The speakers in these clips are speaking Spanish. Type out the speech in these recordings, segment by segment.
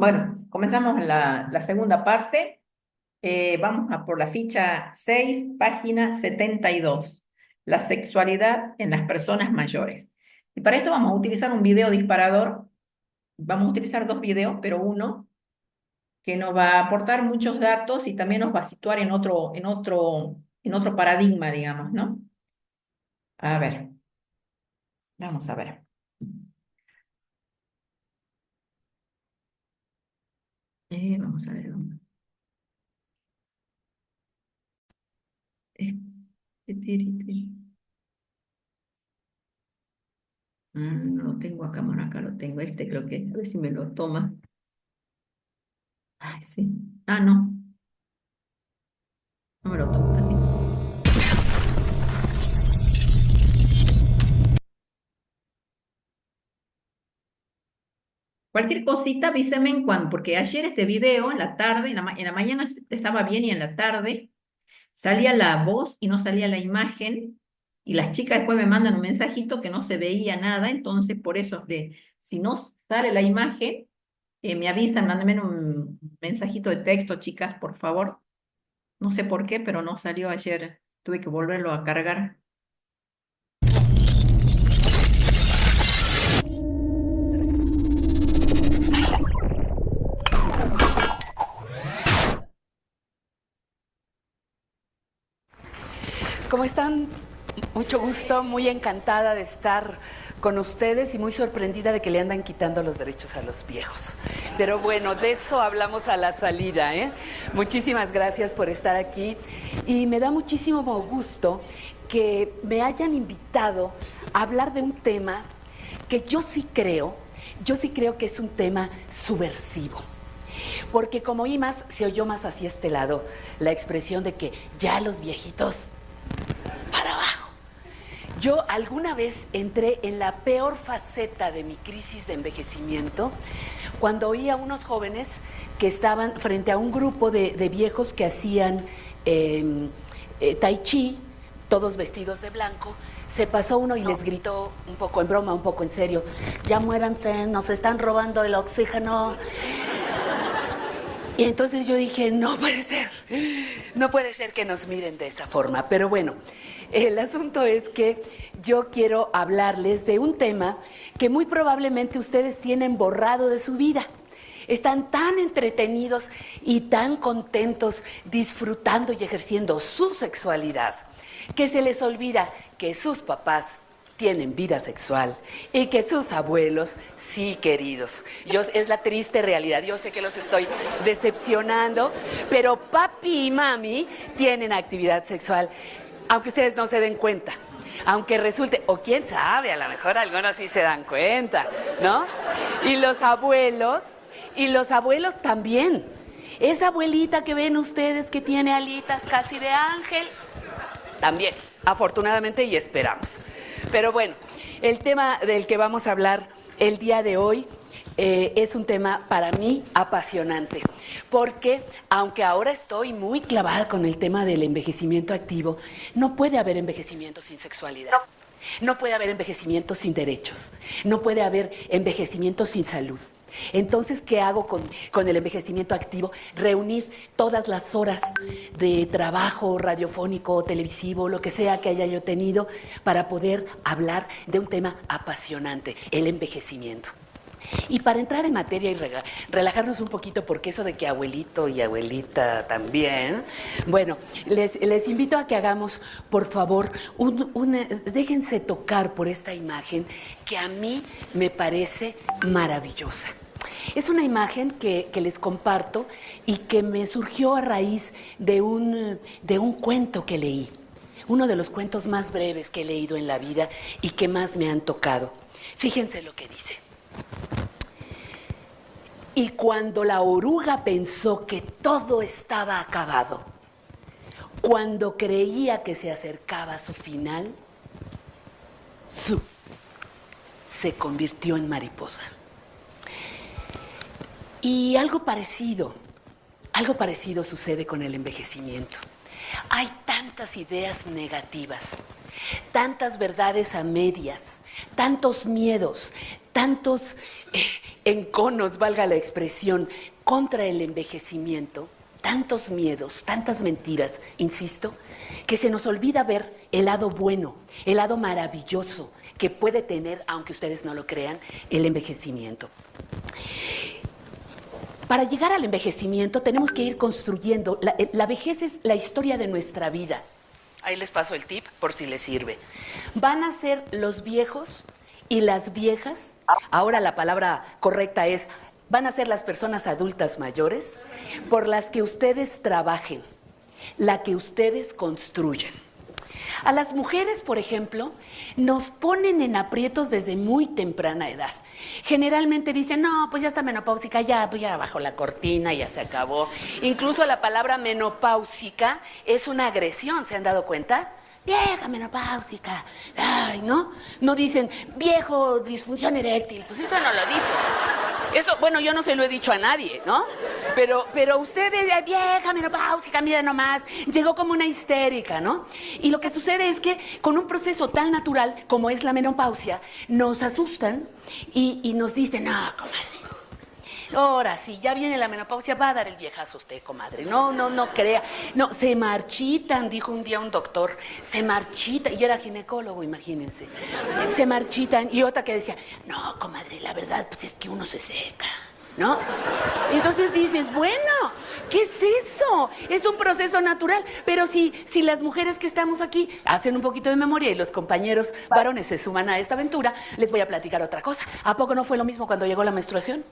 Bueno, comenzamos la segunda parte. Vamos a por la ficha 6, página 72. La sexualidad en las personas mayores. Y para esto vamos a utilizar un video disparador. Vamos a utilizar dos videos, pero uno que nos va a aportar muchos datos y también nos va a situar en otro paradigma, digamos, ¿no? A ver, vamos a ver. Vamos a ver. Este, no lo tengo acá, bueno, acá lo tengo. Este creo que, a ver si me lo toma. Ay, sí. Ah, no, no me lo toma, así. Cualquier cosita avíseme en cuando, porque ayer este video en la tarde, en la mañana estaba bien y en la tarde salía la voz y no salía la imagen. Y las chicas después me mandan un mensajito que no se veía nada, entonces por eso si no sale la imagen, me avisan, mándenme un mensajito de texto, chicas, por favor. No sé por qué, pero no salió ayer. Tuve que volverlo a cargar. ¿Cómo están? Mucho gusto, muy encantada de estar con ustedes y muy sorprendida de que le andan quitando los derechos a los viejos. Pero bueno, de eso hablamos a la salida, ¿eh? Muchísimas gracias por estar aquí y me da muchísimo gusto que me hayan invitado a hablar de un tema que yo sí creo que es un tema subversivo. Porque como oí más, se oyó más hacia este lado la expresión de que ya los viejitos para abajo. Yo alguna vez entré en la peor faceta de mi crisis de envejecimiento cuando oí a unos jóvenes que estaban frente a un grupo de viejos que hacían tai chi, todos vestidos de blanco. Se pasó uno y les gritó un poco en broma, un poco en serio: ya muéranse, nos están robando el oxígeno. Y entonces yo dije, no puede ser que nos miren de esa forma. Pero bueno, el asunto es que yo quiero hablarles de un tema que muy probablemente ustedes tienen borrado de su vida. Están tan entretenidos y tan contentos disfrutando y ejerciendo su sexualidad que se les olvida que sus papás tienen vida sexual y que sus abuelos, sí, queridos. Es la triste realidad. Yo sé que los estoy decepcionando, pero papi y mami tienen actividad sexual, aunque ustedes no se den cuenta. Aunque resulte, o quién sabe, a lo mejor algunos sí se dan cuenta, ¿no? Y los abuelos también. Esa abuelita que ven ustedes que tiene alitas casi de ángel, también, afortunadamente, y esperamos. Pero bueno, el tema del que vamos a hablar el día de hoy es un tema para mí apasionante, porque aunque ahora estoy muy clavada con el tema del envejecimiento activo, no puede haber envejecimiento sin sexualidad. No puede haber envejecimiento sin derechos. No puede haber envejecimiento sin salud. Entonces, ¿qué hago con el envejecimiento activo? Reunir todas las horas de trabajo radiofónico, televisivo, lo que sea que haya yo tenido, para poder hablar de un tema apasionante, el envejecimiento. Y para entrar en materia y relajarnos un poquito, porque eso de que abuelito y abuelita también, bueno, les invito a que hagamos, por favor, déjense tocar por esta imagen que a mí me parece maravillosa. Es una imagen que les comparto y que me surgió a raíz de un cuento que leí. Uno de los cuentos más breves que he leído en la vida y que más me han tocado. Fíjense lo que dice. Y cuando la oruga pensó que todo estaba acabado, cuando creía que se acercaba a su final, se convirtió en mariposa. Y algo parecido sucede con el envejecimiento. Hay tantas ideas negativas, tantas verdades a medias, tantos miedos, tantos enconos, valga la expresión, contra el envejecimiento, tantos miedos, tantas mentiras, insisto, que se nos olvida ver el lado bueno, el lado maravilloso que puede tener, aunque ustedes no lo crean, el envejecimiento. Para llegar al envejecimiento tenemos que ir construyendo, la vejez es la historia de nuestra vida. Ahí les paso el tip por si les sirve. Van a ser los viejos y las viejas, ahora la palabra correcta es, van a ser las personas adultas mayores por las que ustedes trabajen, la que ustedes construyen. A las mujeres, por ejemplo, nos ponen en aprietos desde muy temprana edad. Generalmente dicen, no, pues ya está menopáusica, ya bajo la cortina, ya se acabó. Incluso la palabra menopáusica es una agresión, ¿se han dado cuenta? Vieja menopáusica, ay, ¿no? No dicen, viejo, disfunción eréctil, pues eso no lo dicen. Eso, bueno, yo no se lo he dicho a nadie, ¿no? Pero ustedes, vieja menopáusica, mira nomás, llegó como una histérica, ¿no? Y lo que sucede es que con un proceso tan natural como es la menopausia, nos asustan y nos dicen, no, comadre, ahora sí, ya viene la menopausia, va a dar el viejazo usted, comadre. No crea. No, se marchitan, dijo un día un doctor, se marchitan, y era ginecólogo, imagínense. Se marchitan, y otra que decía, no, comadre, la verdad, pues es que uno se seca, ¿no? Entonces dices, bueno, ¿qué es eso? Es un proceso natural, pero si las mujeres que estamos aquí hacen un poquito de memoria y los compañeros varones se suman a esta aventura, les voy a platicar otra cosa. ¿A poco no fue lo mismo cuando llegó la menstruación?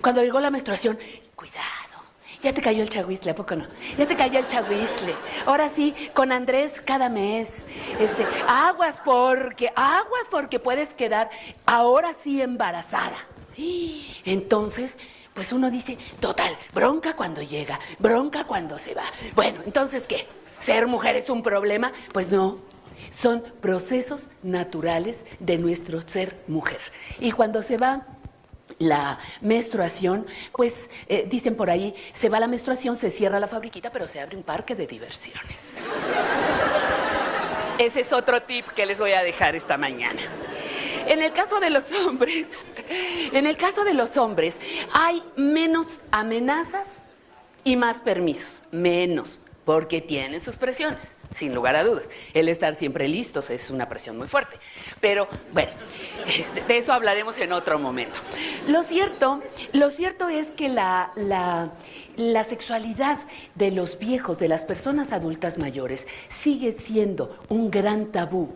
Cuando llegó la menstruación, cuidado, ya te cayó el chagüisle, ¿a poco no? Ya te cayó el chagüisle. Ahora sí, con Andrés cada mes. Aguas porque puedes quedar ahora sí embarazada. Entonces, pues uno dice, total, bronca cuando llega, bronca cuando se va. Bueno, entonces, ¿qué? ¿Ser mujer es un problema? Pues no. Son procesos naturales de nuestro ser mujer. Y cuando se va la menstruación, pues dicen por ahí, se va la menstruación, se cierra la fabriquita, pero se abre un parque de diversiones. Ese es otro tip que les voy a dejar esta mañana. En el caso de los hombres, hay menos amenazas y más permisos, menos, porque tienen sus presiones. Sin lugar a dudas, el estar siempre listos es una presión muy fuerte. Pero bueno, de eso hablaremos en otro momento. Lo cierto es que la sexualidad de los viejos, de las personas adultas mayores, sigue siendo un gran tabú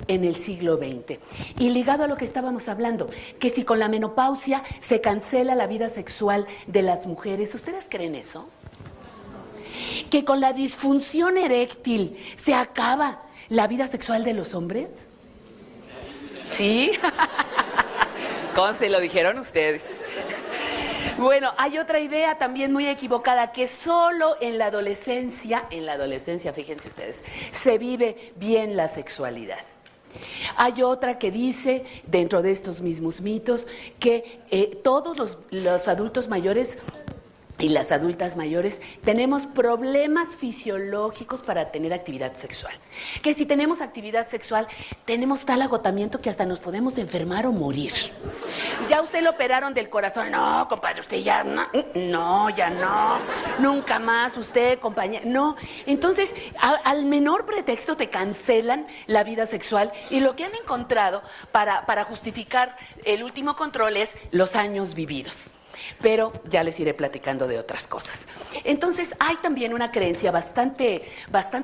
en el siglo XX. Y ligado a lo que estábamos hablando, que si con la menopausia se cancela la vida sexual de las mujeres, ¿ustedes creen eso? ¿Que con la disfunción eréctil se acaba la vida sexual de los hombres? ¿Sí? ¿Cómo se lo dijeron ustedes? Bueno, hay otra idea también muy equivocada, que solo en la adolescencia, fíjense ustedes, se vive bien la sexualidad. Hay otra que dice, dentro de estos mismos mitos, que todos los adultos mayores y las adultas mayores tenemos problemas fisiológicos para tener actividad sexual. Que si tenemos actividad sexual, tenemos tal agotamiento que hasta nos podemos enfermar o morir. ¿Ya usted lo operaron del corazón? No, compadre, usted ya no, ya no. Nunca más usted, compañera. No. Entonces, al menor pretexto te cancelan la vida sexual y lo que han encontrado para justificar el último control es los años vividos. Pero ya les iré platicando de otras cosas. Entonces, hay también una creencia bastante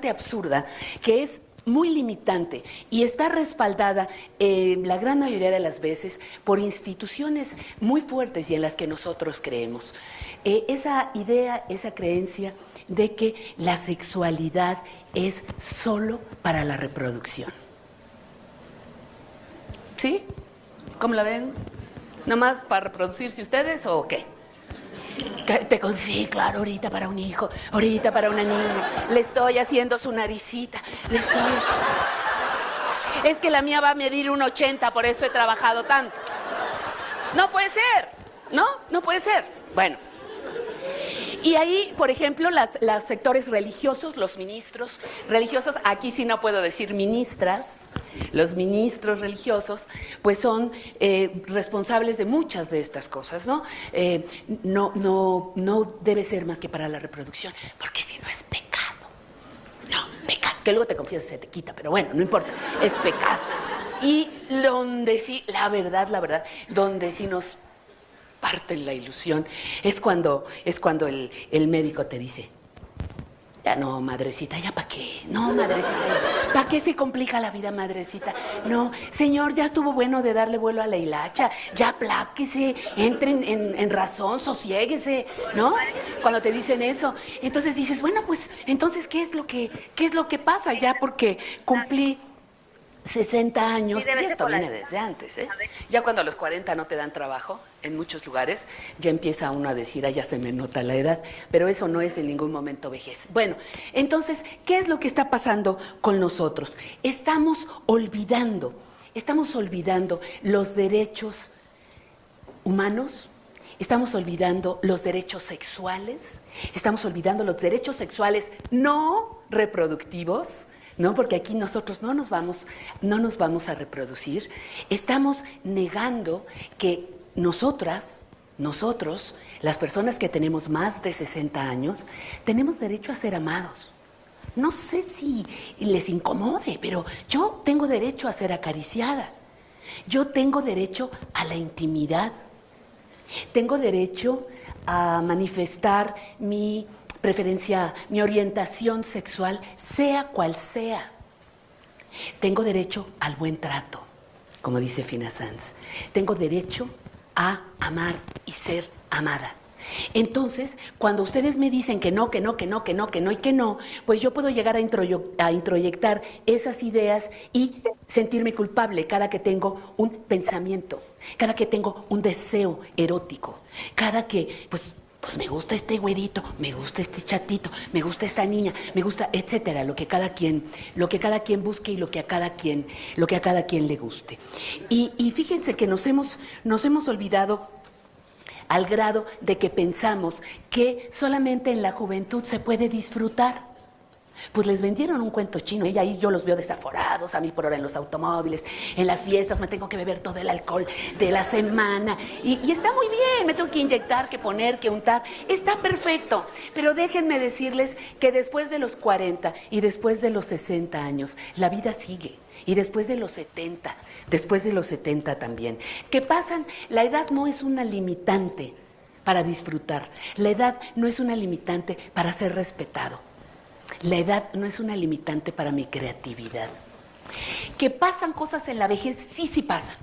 absurda, que es muy limitante y está respaldada la gran mayoría de las veces por instituciones muy fuertes y en las que nosotros creemos. Esa idea, esa creencia de que la sexualidad es solo para la reproducción. ¿Sí? ¿Cómo la ven? ¿Nomás para reproducirse ustedes o qué? Sí, claro, ahorita para un hijo, ahorita para una niña. Le estoy haciendo su naricita. Es que la mía va a medir 1,80, por eso he trabajado tanto. No puede ser, ¿no? No puede ser. Bueno. Y ahí, por ejemplo, los sectores religiosos, los ministros religiosos, aquí sí no puedo decir ministras, Los ministros religiosos, pues son responsables de muchas de estas cosas, ¿no? No debe ser más que para la reproducción, porque si no es pecado. No, pecado, que luego te confiesas y se te quita, pero bueno, no importa, es pecado. Y donde sí, la verdad, donde sí nos parten la ilusión, es cuando el médico te dice, ya no, madrecita, ¿ya para qué? No, madrecita, ¿para qué se complica la vida, madrecita? No, señor, ya estuvo bueno de darle vuelo a la hilacha, ya apláquese, entre en razón, sosiéguese, ¿no? Cuando te dicen eso, entonces dices, bueno, pues, entonces, ¿qué es lo que pasa? Ya porque cumplí 60 años, y esto viene desde antes, ¿eh? Ya cuando a los 40 no te dan trabajo, en muchos lugares, ya empieza uno a decir, ya se me nota la edad, pero eso no es en ningún momento vejez. Bueno, entonces, ¿qué es lo que está pasando con nosotros? Estamos olvidando los derechos humanos, estamos olvidando los derechos sexuales, estamos olvidando los derechos sexuales no reproductivos, ¿no? Porque aquí nosotros no nos vamos a reproducir. Estamos negando que nosotros, las personas que tenemos más de 60 años, tenemos derecho a ser amados. No sé si les incomode, pero yo tengo derecho a ser acariciada. Yo tengo derecho a la intimidad. Tengo derecho a manifestar mi preferencia, mi orientación sexual, sea cual sea. Tengo derecho al buen trato, como dice Fina Sanz. Tengo derecho a amar y ser amada. Entonces, cuando ustedes me dicen que no, pues yo puedo llegar a introyectar esas ideas y sentirme culpable cada que tengo un pensamiento, cada que tengo un deseo erótico, cada que, pues me gusta este güerito, me gusta este chatito, me gusta esta niña, me gusta, etcétera, lo que cada quien busque y lo que a cada quien le guste. Y fíjense que nos hemos olvidado al grado de que pensamos que solamente en la juventud se puede disfrutar. Pues les vendieron un cuento chino, y ahí yo los veo desaforados a 1000 por hora en los automóviles, en las fiestas, me tengo que beber todo el alcohol de la semana, y está muy bien, me tengo que inyectar, que poner, que untar, está perfecto, pero déjenme decirles que después de los 40 y después de los 60 años, la vida sigue, y después de los 70 también, que pasan, la edad no es una limitante para disfrutar, la edad no es una limitante para ser respetado. La edad no es una limitante para mi creatividad. ¿Que pasan cosas en la vejez? Sí pasan.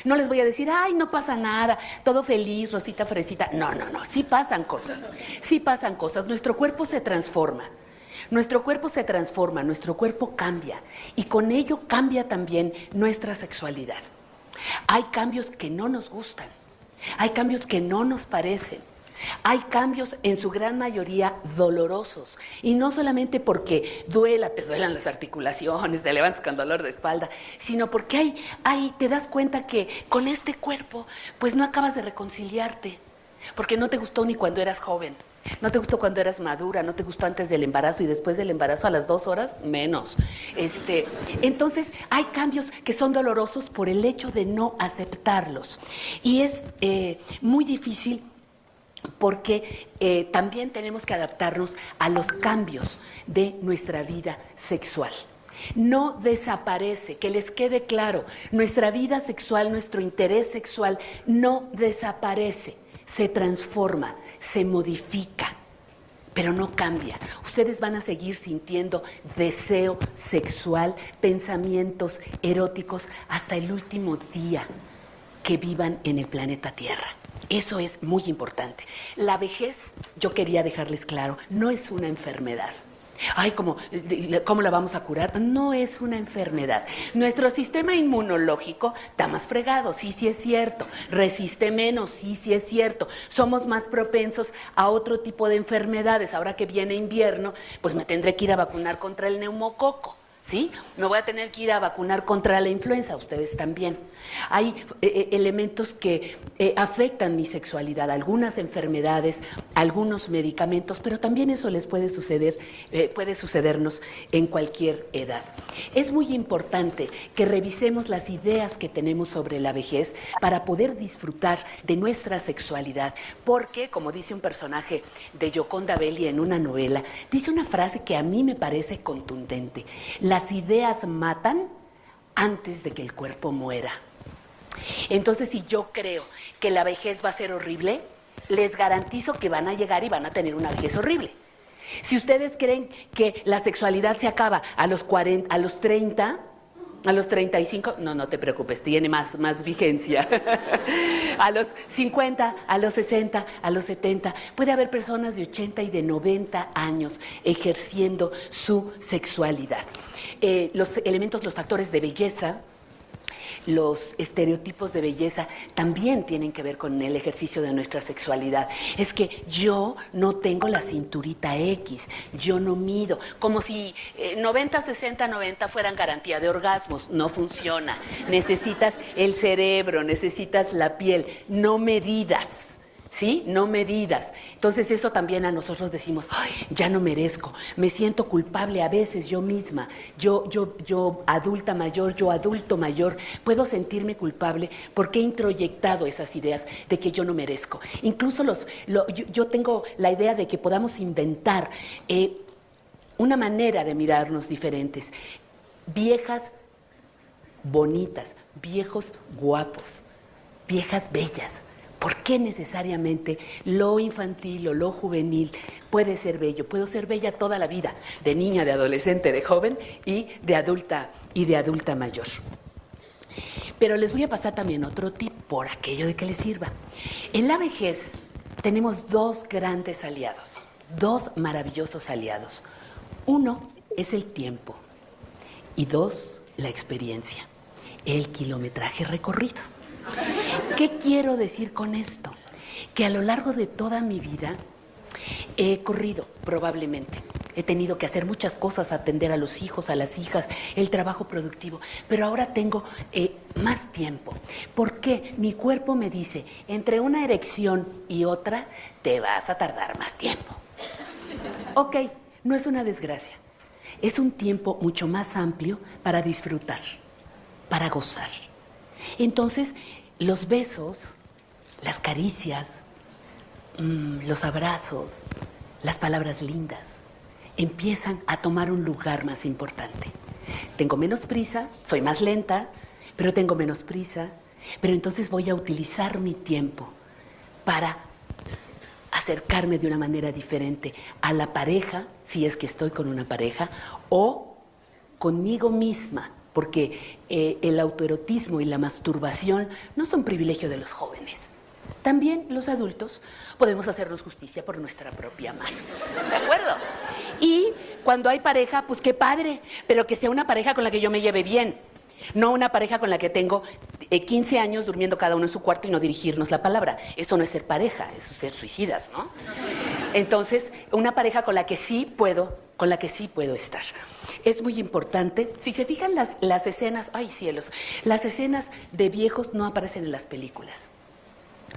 No les voy a decir, ay, no pasa nada, todo feliz, rosita, fresita. No, sí pasan cosas. Nuestro cuerpo se transforma. Nuestro cuerpo cambia. Y con ello cambia también nuestra sexualidad. Hay cambios que no nos gustan. Hay cambios que no nos parecen. Hay cambios en su gran mayoría dolorosos, y no solamente porque te duelan las articulaciones, te levantas con dolor de espalda, sino porque te das cuenta que con este cuerpo pues no acabas de reconciliarte, porque no te gustó ni cuando eras joven, no te gustó cuando eras madura, no te gustó antes del embarazo, y después del embarazo a las 2 horas menos. Entonces hay cambios que son dolorosos por el hecho de no aceptarlos, y es muy difícil porque también tenemos que adaptarnos a los cambios de nuestra vida sexual. No desaparece, que les quede claro, nuestra vida sexual, nuestro interés sexual no desaparece, se transforma, se modifica, pero no cambia. Ustedes van a seguir sintiendo deseo sexual, pensamientos eróticos hasta el último día que vivan en el planeta Tierra. Eso es muy importante. La vejez, yo quería dejarles claro, no es una enfermedad. Ay, ¿cómo la vamos a curar? No es una enfermedad. Nuestro sistema inmunológico está más fregado, sí es cierto. Resiste menos, sí es cierto. Somos más propensos a otro tipo de enfermedades. Ahora que viene invierno, pues me tendré que ir a vacunar contra el neumococo. ¿sí? Me voy a tener que ir a vacunar contra la influenza, ustedes también. Hay elementos que afectan mi sexualidad, algunas enfermedades, algunos medicamentos, pero también eso les puede suceder, puede sucedernos en cualquier edad. Es muy importante que revisemos las ideas que tenemos sobre la vejez para poder disfrutar de nuestra sexualidad, porque, como dice un personaje de Gioconda Belli en una novela, dice una frase que a mí me parece contundente: las ideas matan antes de que el cuerpo muera. Entonces, si yo creo que la vejez va a ser horrible, les garantizo que van a llegar y van a tener una vejez horrible. Si ustedes creen que la sexualidad se acaba a los 40, a los 30, a los 35, no te preocupes, tiene más vigencia. A los 50, a los 60, a los 70, puede haber personas de 80 y de 90 años ejerciendo su sexualidad. Los elementos, los factores de belleza, los estereotipos de belleza también tienen que ver con el ejercicio de nuestra sexualidad. Es que yo no tengo la cinturita X, yo no mido, como si 90, 60, 90 fueran garantía de orgasmos. No funciona. Necesitas el cerebro, necesitas la piel, no medidas. ¿Sí? No medidas. Entonces eso también a nosotros decimos, ay, ya no merezco, me siento culpable a veces yo misma, yo adulta mayor, yo adulto mayor, puedo sentirme culpable porque he introyectado esas ideas de que yo no merezco. Incluso yo tengo la idea de que podamos inventar una manera de mirarnos diferentes. Viejas bonitas, viejos guapos, viejas bellas. ¿Por qué necesariamente lo infantil o lo juvenil puede ser bello? Puedo ser bella toda la vida, de niña, de adolescente, de joven y de adulta mayor. Pero les voy a pasar también otro tip por aquello de que les sirva. En la vejez tenemos dos grandes aliados, dos maravillosos aliados. Uno es el tiempo y dos, la experiencia, el kilometraje recorrido. ¿Qué quiero decir con esto? Que a lo largo de toda mi vida he corrido, probablemente. He tenido que hacer muchas cosas, atender a los hijos, a las hijas, el trabajo productivo. Pero ahora tengo más tiempo. Porque mi cuerpo me dice, entre una erección y otra, te vas a tardar más tiempo. Ok, no es una desgracia. Es un tiempo mucho más amplio para disfrutar, para gozar. Entonces, los besos, las caricias, los abrazos, las palabras lindas, empiezan a tomar un lugar más importante. Tengo menos prisa, soy más lenta, pero tengo menos prisa, pero entonces voy a utilizar mi tiempo para acercarme de una manera diferente a la pareja, si es que estoy con una pareja, o conmigo misma. Porque el autoerotismo y la masturbación no son privilegio de los jóvenes. También los adultos podemos hacernos justicia por nuestra propia mano. ¿De acuerdo? Y cuando hay pareja, pues qué padre, pero que sea una pareja con la que yo me lleve bien. No una pareja con la que tengo 15 años durmiendo cada uno en su cuarto y no dirigirnos la palabra. Eso no es ser pareja, eso es ser suicidas, ¿no? Entonces, una pareja con la que sí puedo estar. Es muy importante. Si se fijan las escenas, ¡ay cielos! Las escenas de viejos no aparecen en las películas.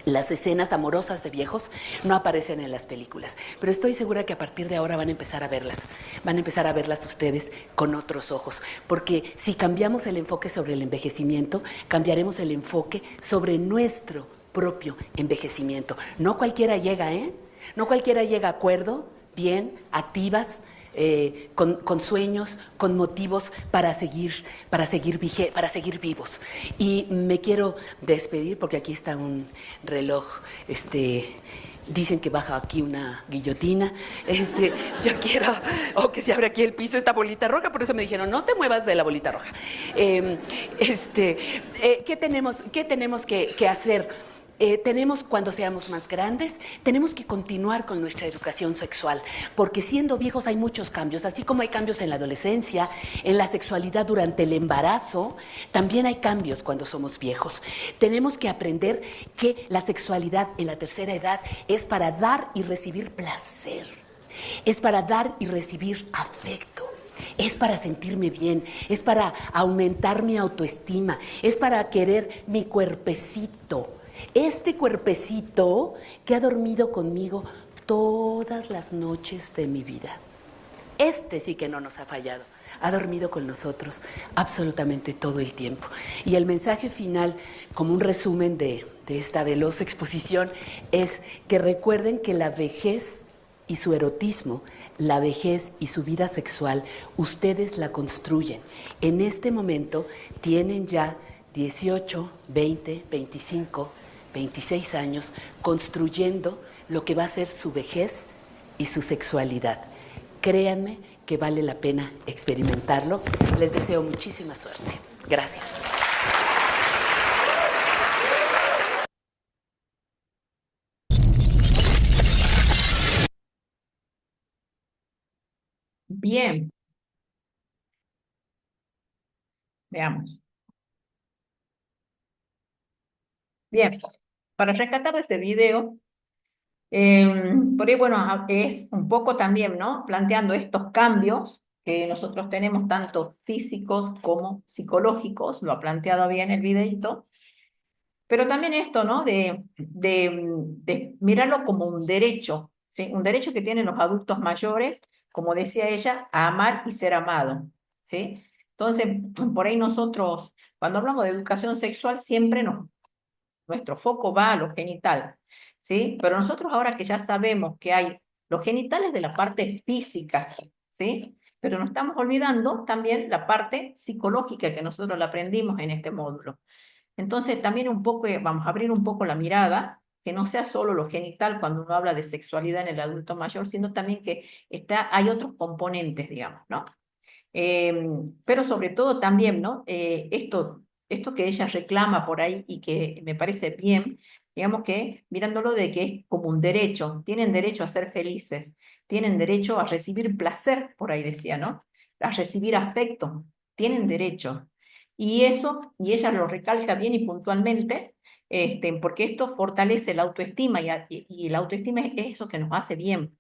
Las escenas amorosas de viejos no aparecen en las películas, pero estoy segura que a partir de ahora van a empezar a verlas ustedes con otros ojos, porque si cambiamos el enfoque sobre el envejecimiento, cambiaremos el enfoque sobre nuestro propio envejecimiento. No cualquiera llega, No cualquiera llega a acuerdo, bien, activas, con sueños, con motivos para seguir vivos. Y me quiero despedir porque aquí está un reloj, dicen que baja aquí una guillotina. Yo quiero, que se abre aquí el piso, esta bolita roja, por eso me dijeron, no te muevas de la bolita roja. ¿Qué tenemos que hacer? Tenemos, cuando seamos más grandes, tenemos que continuar con nuestra educación sexual, porque siendo viejos hay muchos cambios, así como hay cambios en la adolescencia, en la sexualidad durante el embarazo, también hay cambios cuando somos viejos. Tenemos que aprender que la sexualidad en la tercera edad es para dar y recibir placer, es para dar y recibir afecto. Es para sentirme bien, es para aumentar mi autoestima, es para querer mi cuerpecito. Este cuerpecito que ha dormido conmigo todas las noches de mi vida. Este sí que no nos ha fallado. Ha dormido con nosotros absolutamente todo el tiempo. Y el mensaje final, como un resumen de esta veloz exposición, es que recuerden que la vejez y su erotismo, la vejez y su vida sexual, ustedes la construyen. En este momento tienen ya 18, 20, 25, 26 años construyendo lo que va a ser su vejez y su sexualidad. Créanme que vale la pena experimentarlo. Les deseo muchísima suerte. Gracias. Bien, veamos. Bien, para rescatar este video, por ahí, bueno, es un poco también, ¿no? Planteando estos cambios que nosotros tenemos, tanto físicos como psicológicos, lo ha planteado bien el videito, pero también esto, ¿no? De mirarlo como un derecho, ¿sí? Un derecho que tienen los adultos mayores, como decía ella, a amar y ser amado, ¿sí? Entonces, por ahí nosotros, cuando hablamos de educación sexual, siempre nuestro foco va a lo genital, ¿sí? Pero nosotros ahora que ya sabemos que hay los genitales de la parte física, ¿sí? Pero nos estamos olvidando también la parte psicológica que nosotros la aprendimos en este módulo. Entonces también un poco, vamos a abrir un poco la mirada, que no sea solo lo genital cuando uno habla de sexualidad en el adulto mayor, sino también que hay otros componentes, digamos, ¿no? Pero sobre todo también, ¿no? Esto que ella reclama por ahí y que me parece bien, digamos que mirándolo de que es como un derecho, tienen derecho a ser felices, tienen derecho a recibir placer, por ahí decía, ¿no? A recibir afecto, tienen derecho. Y eso, y ella lo recalca bien y puntualmente, porque esto fortalece la autoestima y la autoestima es eso que nos hace bien.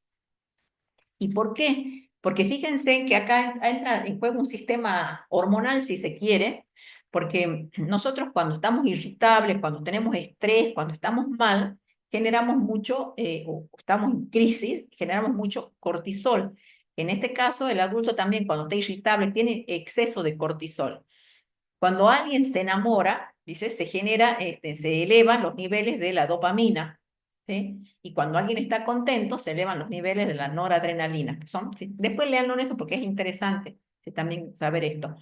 ¿Y por qué? Porque fíjense que acá entra en juego un sistema hormonal, si se quiere, porque nosotros cuando estamos irritables, cuando tenemos estrés, cuando estamos mal, generamos mucho, o estamos en crisis, generamos mucho cortisol. En este caso, el adulto también cuando está irritable tiene exceso de cortisol. Cuando alguien se enamora, dice, se elevan los niveles de la dopamina, ¿sí? Y cuando alguien está contento, se elevan los niveles de la noradrenalina, que son, ¿sí? Después leanlo en eso porque es interesante, ¿sí? También saber esto.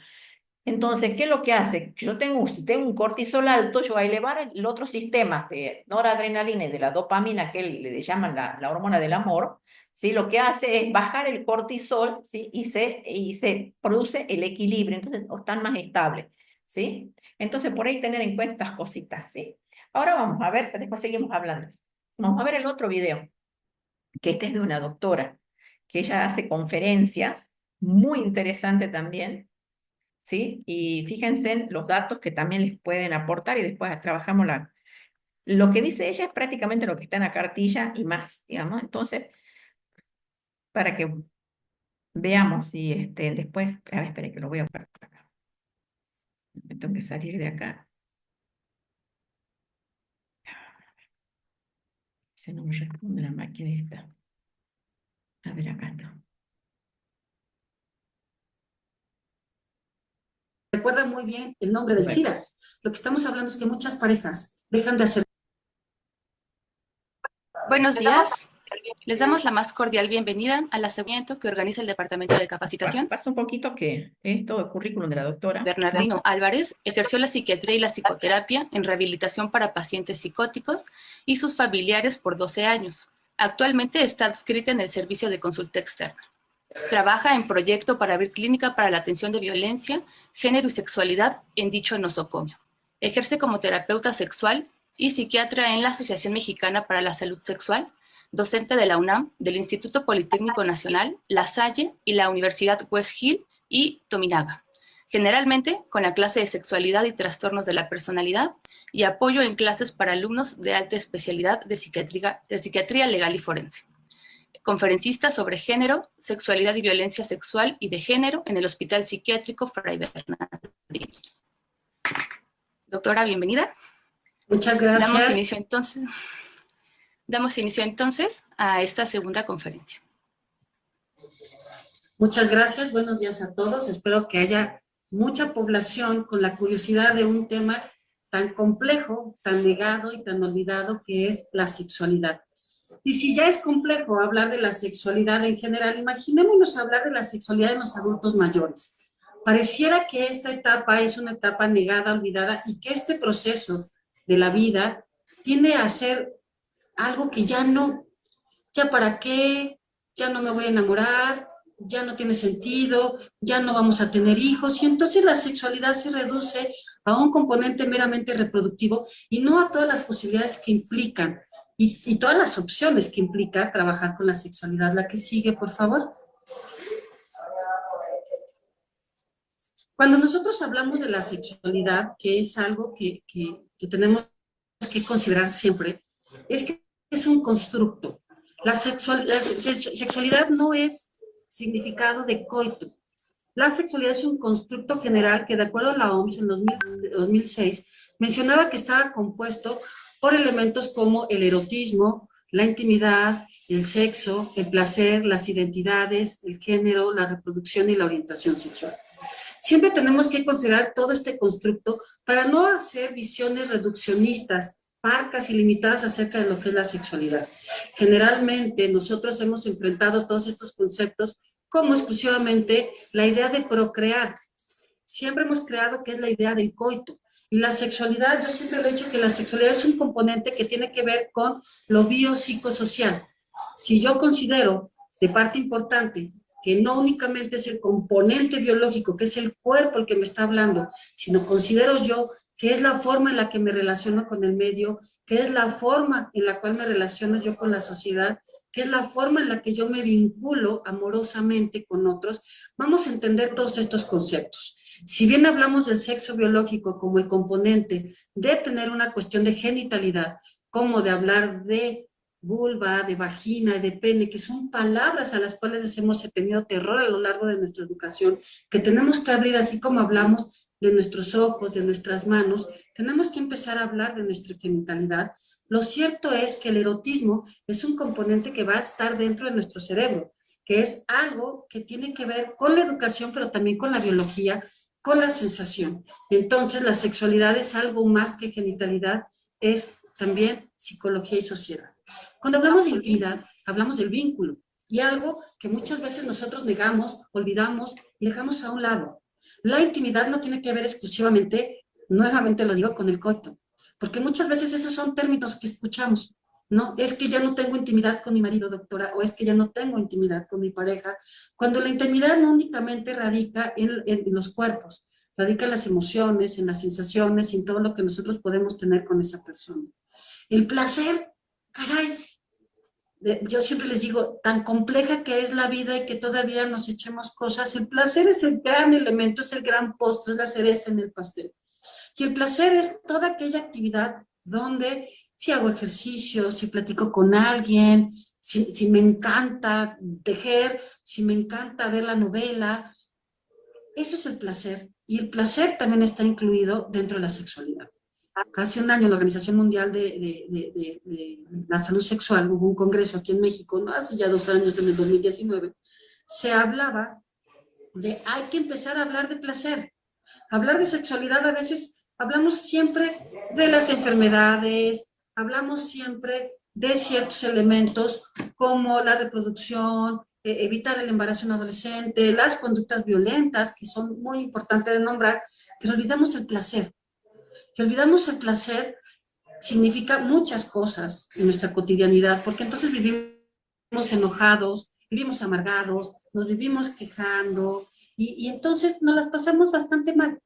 Entonces, ¿qué es lo que hace? Si tengo un cortisol alto, yo voy a elevar el otro sistema de noradrenalina y de la dopamina, que le llaman la hormona del amor, ¿sí? Lo que hace es bajar el cortisol, ¿sí? Y se produce el equilibrio, entonces están más estables, ¿sí? Entonces, por ahí tener en cuenta estas cositas, ¿sí? Ahora vamos a ver, después seguimos hablando. Vamos a ver el otro video, que este es de una doctora, que ella hace conferencias, muy interesante también, ¿sí? Y fíjense en los datos que también les pueden aportar y después trabajamos lo que dice ella es prácticamente lo que está en la cartilla y más, digamos. Entonces, para que veamos y después, a ver, espere que lo voy a buscar por acá. Me tengo que salir de acá. Se no me responde la máquina esta. A ver, acá está. Recuerda muy bien el nombre del SIDA. Lo que estamos hablando es que muchas parejas dejan de hacer. Buenos días. Les damos la más cordial bienvenida al seguimiento que organiza el Departamento de Capacitación. Pasa un poquito que esto el currículum de la doctora. Bernardino Álvarez ejerció la psiquiatría y la psicoterapia en rehabilitación para pacientes psicóticos y sus familiares por 12 años. Actualmente está adscrita en el servicio de consulta externa. Trabaja en proyecto para abrir clínica para la atención de violencia, género y sexualidad en dicho nosocomio. Ejerce como terapeuta sexual y psiquiatra en la Asociación Mexicana para la Salud Sexual, docente de la UNAM, del Instituto Politécnico Nacional, La Salle y la Universidad West Hill y Tominaga. Generalmente con la clase de sexualidad y trastornos de la personalidad y apoyo en clases para alumnos de alta especialidad de psiquiatría legal y forense. conferencista sobre género, sexualidad y violencia sexual y de género en el Hospital Psiquiátrico Fray Bernardino. Doctora, bienvenida. Muchas gracias. Damos inicio entonces a esta segunda conferencia. Muchas gracias, buenos días a todos. Espero que haya mucha población con la curiosidad de un tema tan complejo, tan negado y tan olvidado que es la sexualidad. Y si ya es complejo hablar de la sexualidad en general, imaginémonos hablar de la sexualidad en los adultos mayores. Pareciera que esta etapa es una etapa negada, olvidada, y que este proceso de la vida tiende a ser algo que ya no, ya para qué, ya no me voy a enamorar, ya no tiene sentido, ya no vamos a tener hijos, y entonces la sexualidad se reduce a un componente meramente reproductivo y no a todas las posibilidades que implican y todas las opciones que implica trabajar con la sexualidad. La que sigue, por favor. Cuando nosotros hablamos de la sexualidad, que es algo que tenemos que considerar siempre, es que es un constructo. La sexualidad no es significado de coito. La sexualidad es un constructo general que, de acuerdo a la OMS en 2006, mencionaba que estaba compuesto por elementos como el erotismo, la intimidad, el sexo, el placer, las identidades, el género, la reproducción y la orientación sexual. Siempre tenemos que considerar todo este constructo para no hacer visiones reduccionistas, parcas y limitadas acerca de lo que es la sexualidad. Generalmente nosotros hemos enfrentado todos estos conceptos como exclusivamente la idea de procrear. Siempre hemos creado que es la idea del coito. Y la sexualidad, yo siempre le he dicho que la sexualidad es un componente que tiene que ver con lo biopsicosocial. Si yo considero de parte importante que no únicamente es el componente biológico, que es el cuerpo el que me está hablando, sino considero yo que es la forma en la que me relaciono con el medio, que es la forma en la cual me relaciono yo con la sociedad, que es la forma en la que yo me vinculo amorosamente con otros, vamos a entender todos estos conceptos. Si bien hablamos del sexo biológico como el componente de tener una cuestión de genitalidad, como de hablar de vulva, de vagina, de pene, que son palabras a las cuales les hemos tenido terror a lo largo de nuestra educación, que tenemos que abrir así como hablamos de nuestros ojos, de nuestras manos, tenemos que empezar a hablar de nuestra genitalidad. Lo cierto es que el erotismo es un componente que va a estar dentro de nuestro cerebro, que es algo que tiene que ver con la educación, pero también con la biología, con la sensación. Entonces, la sexualidad es algo más que genitalidad, es también psicología y sociedad. Cuando hablamos de intimidad, hablamos del vínculo, y algo que muchas veces nosotros negamos, olvidamos y dejamos a un lado. La intimidad no tiene que ver exclusivamente, nuevamente lo digo, con el coito, porque muchas veces esos son términos que escuchamos, ¿no? Es que ya no tengo intimidad con mi marido, doctora, o es que ya no tengo intimidad con mi pareja, cuando la intimidad no únicamente radica en los cuerpos, radica en las emociones, en las sensaciones, en todo lo que nosotros podemos tener con esa persona. El placer, caray, yo siempre les digo, tan compleja que es la vida y que todavía nos echemos cosas, el placer es el gran elemento, es el gran postre, es la cereza en el pastel. Y el placer es toda aquella actividad donde si hago ejercicio, si platico con alguien, si me encanta tejer, si me encanta ver la novela, eso es el placer. Y el placer también está incluido dentro de la sexualidad. Hace un año la Organización Mundial de la Salud Sexual, hubo un congreso aquí en México, ¿no? Hace ya 2 años, en el 2019, se hablaba de hay que empezar a hablar de placer. Hablar de sexualidad a veces hablamos siempre de las enfermedades, hablamos siempre de ciertos elementos como la reproducción, evitar el embarazo en adolescente, las conductas violentas, que son muy importantes de nombrar, pero olvidamos el placer. Y olvidamos el placer significa muchas cosas en nuestra cotidianidad, porque entonces vivimos enojados, vivimos amargados, nos vivimos quejando, y entonces nos las pasamos bastante mal.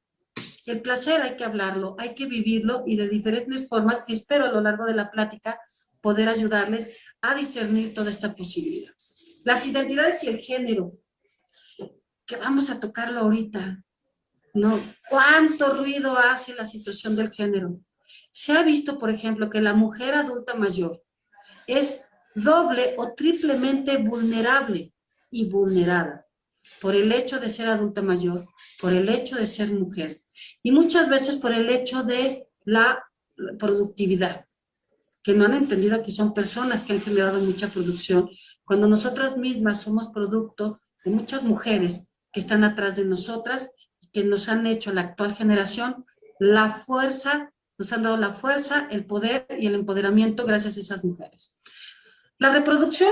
El placer hay que hablarlo, hay que vivirlo, y de diferentes formas que espero a lo largo de la plática poder ayudarles a discernir toda esta posibilidad. Las identidades y el género, que vamos a tocarlo ahorita, ¿no? ¿Cuánto ruido hace la situación del género? Se ha visto, por ejemplo, que la mujer adulta mayor es doble o triplemente vulnerable y vulnerada por el hecho de ser adulta mayor, por el hecho de ser mujer y muchas veces por el hecho de la productividad, que no han entendido que son personas que han generado mucha producción, cuando nosotras mismas somos producto de muchas mujeres que están atrás de nosotras, que nos han hecho la actual generación la fuerza, nos han dado la fuerza, el poder y el empoderamiento gracias a esas mujeres. La reproducción,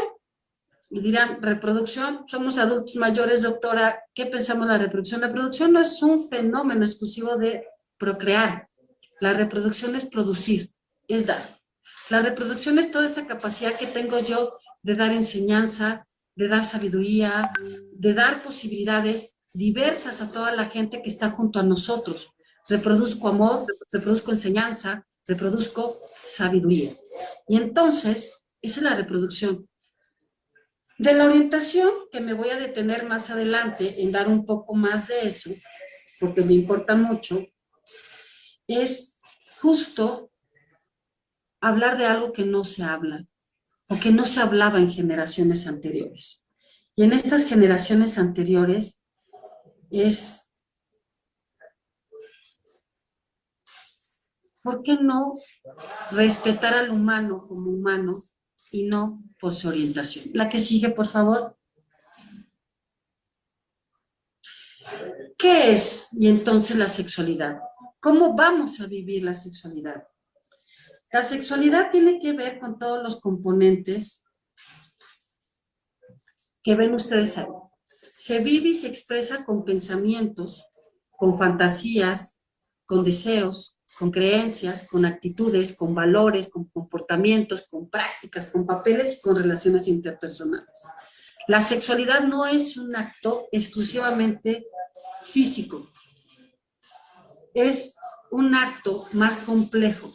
y dirán, reproducción, somos adultos mayores, doctora, ¿qué pensamos de la reproducción? La reproducción no es un fenómeno exclusivo de procrear, la reproducción es producir, es dar. La reproducción es toda esa capacidad que tengo yo de dar enseñanza, de dar sabiduría, de dar posibilidades diversas a toda la gente que está junto a nosotros. Reproduzco amor, reproduzco enseñanza, reproduzco sabiduría. Y entonces, esa es la reproducción. De la orientación, que me voy a detener más adelante en dar un poco más de eso, porque me importa mucho, es justo hablar de algo que no se habla o que no se hablaba en generaciones anteriores. Y en estas generaciones anteriores es, ¿por qué no respetar al humano como humano y no por su orientación? La que sigue, por favor. ¿Qué es y entonces la sexualidad? ¿Cómo vamos a vivir la sexualidad? La sexualidad tiene que ver con todos los componentes que ven ustedes ahí. Se vive y se expresa con pensamientos, con fantasías, con deseos, con creencias, con actitudes, con valores, con comportamientos, con prácticas, con papeles y con relaciones interpersonales. La sexualidad no es un acto exclusivamente físico, es un acto más complejo.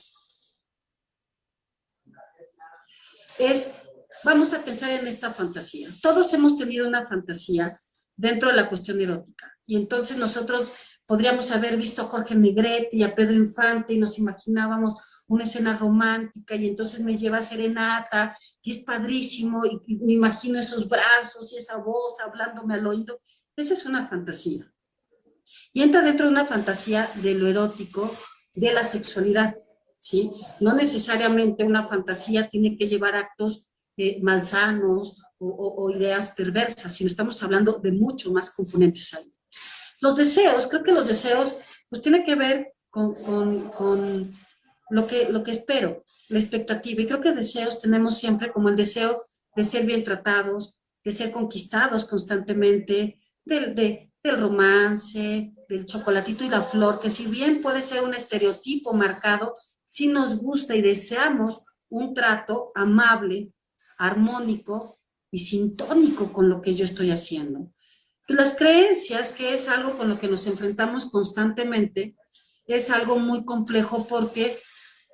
Vamos a pensar en esta fantasía. Todos hemos tenido una fantasía dentro de la cuestión erótica. Y entonces nosotros podríamos haber visto a Jorge Negrete y a Pedro Infante y nos imaginábamos una escena romántica y entonces me lleva a serenata y es padrísimo y me imagino esos brazos y esa voz hablándome al oído. Esa es una fantasía. Y entra dentro de una fantasía de lo erótico, de la sexualidad, ¿sí? No necesariamente una fantasía tiene que llevar actos malsanos o ideas perversas, sino estamos hablando de mucho más componentes ahí. Los deseos, creo que los deseos pues tienen que ver con lo que espero, la expectativa. Y creo que deseos tenemos siempre como el deseo de ser bien tratados, de ser conquistados constantemente, del romance, del chocolatito y la flor, que si bien puede ser un estereotipo marcado, sí nos gusta y deseamos un trato amable, armónico y sintónico con lo que yo estoy haciendo. Las creencias, que es algo con lo que nos enfrentamos constantemente, es algo muy complejo porque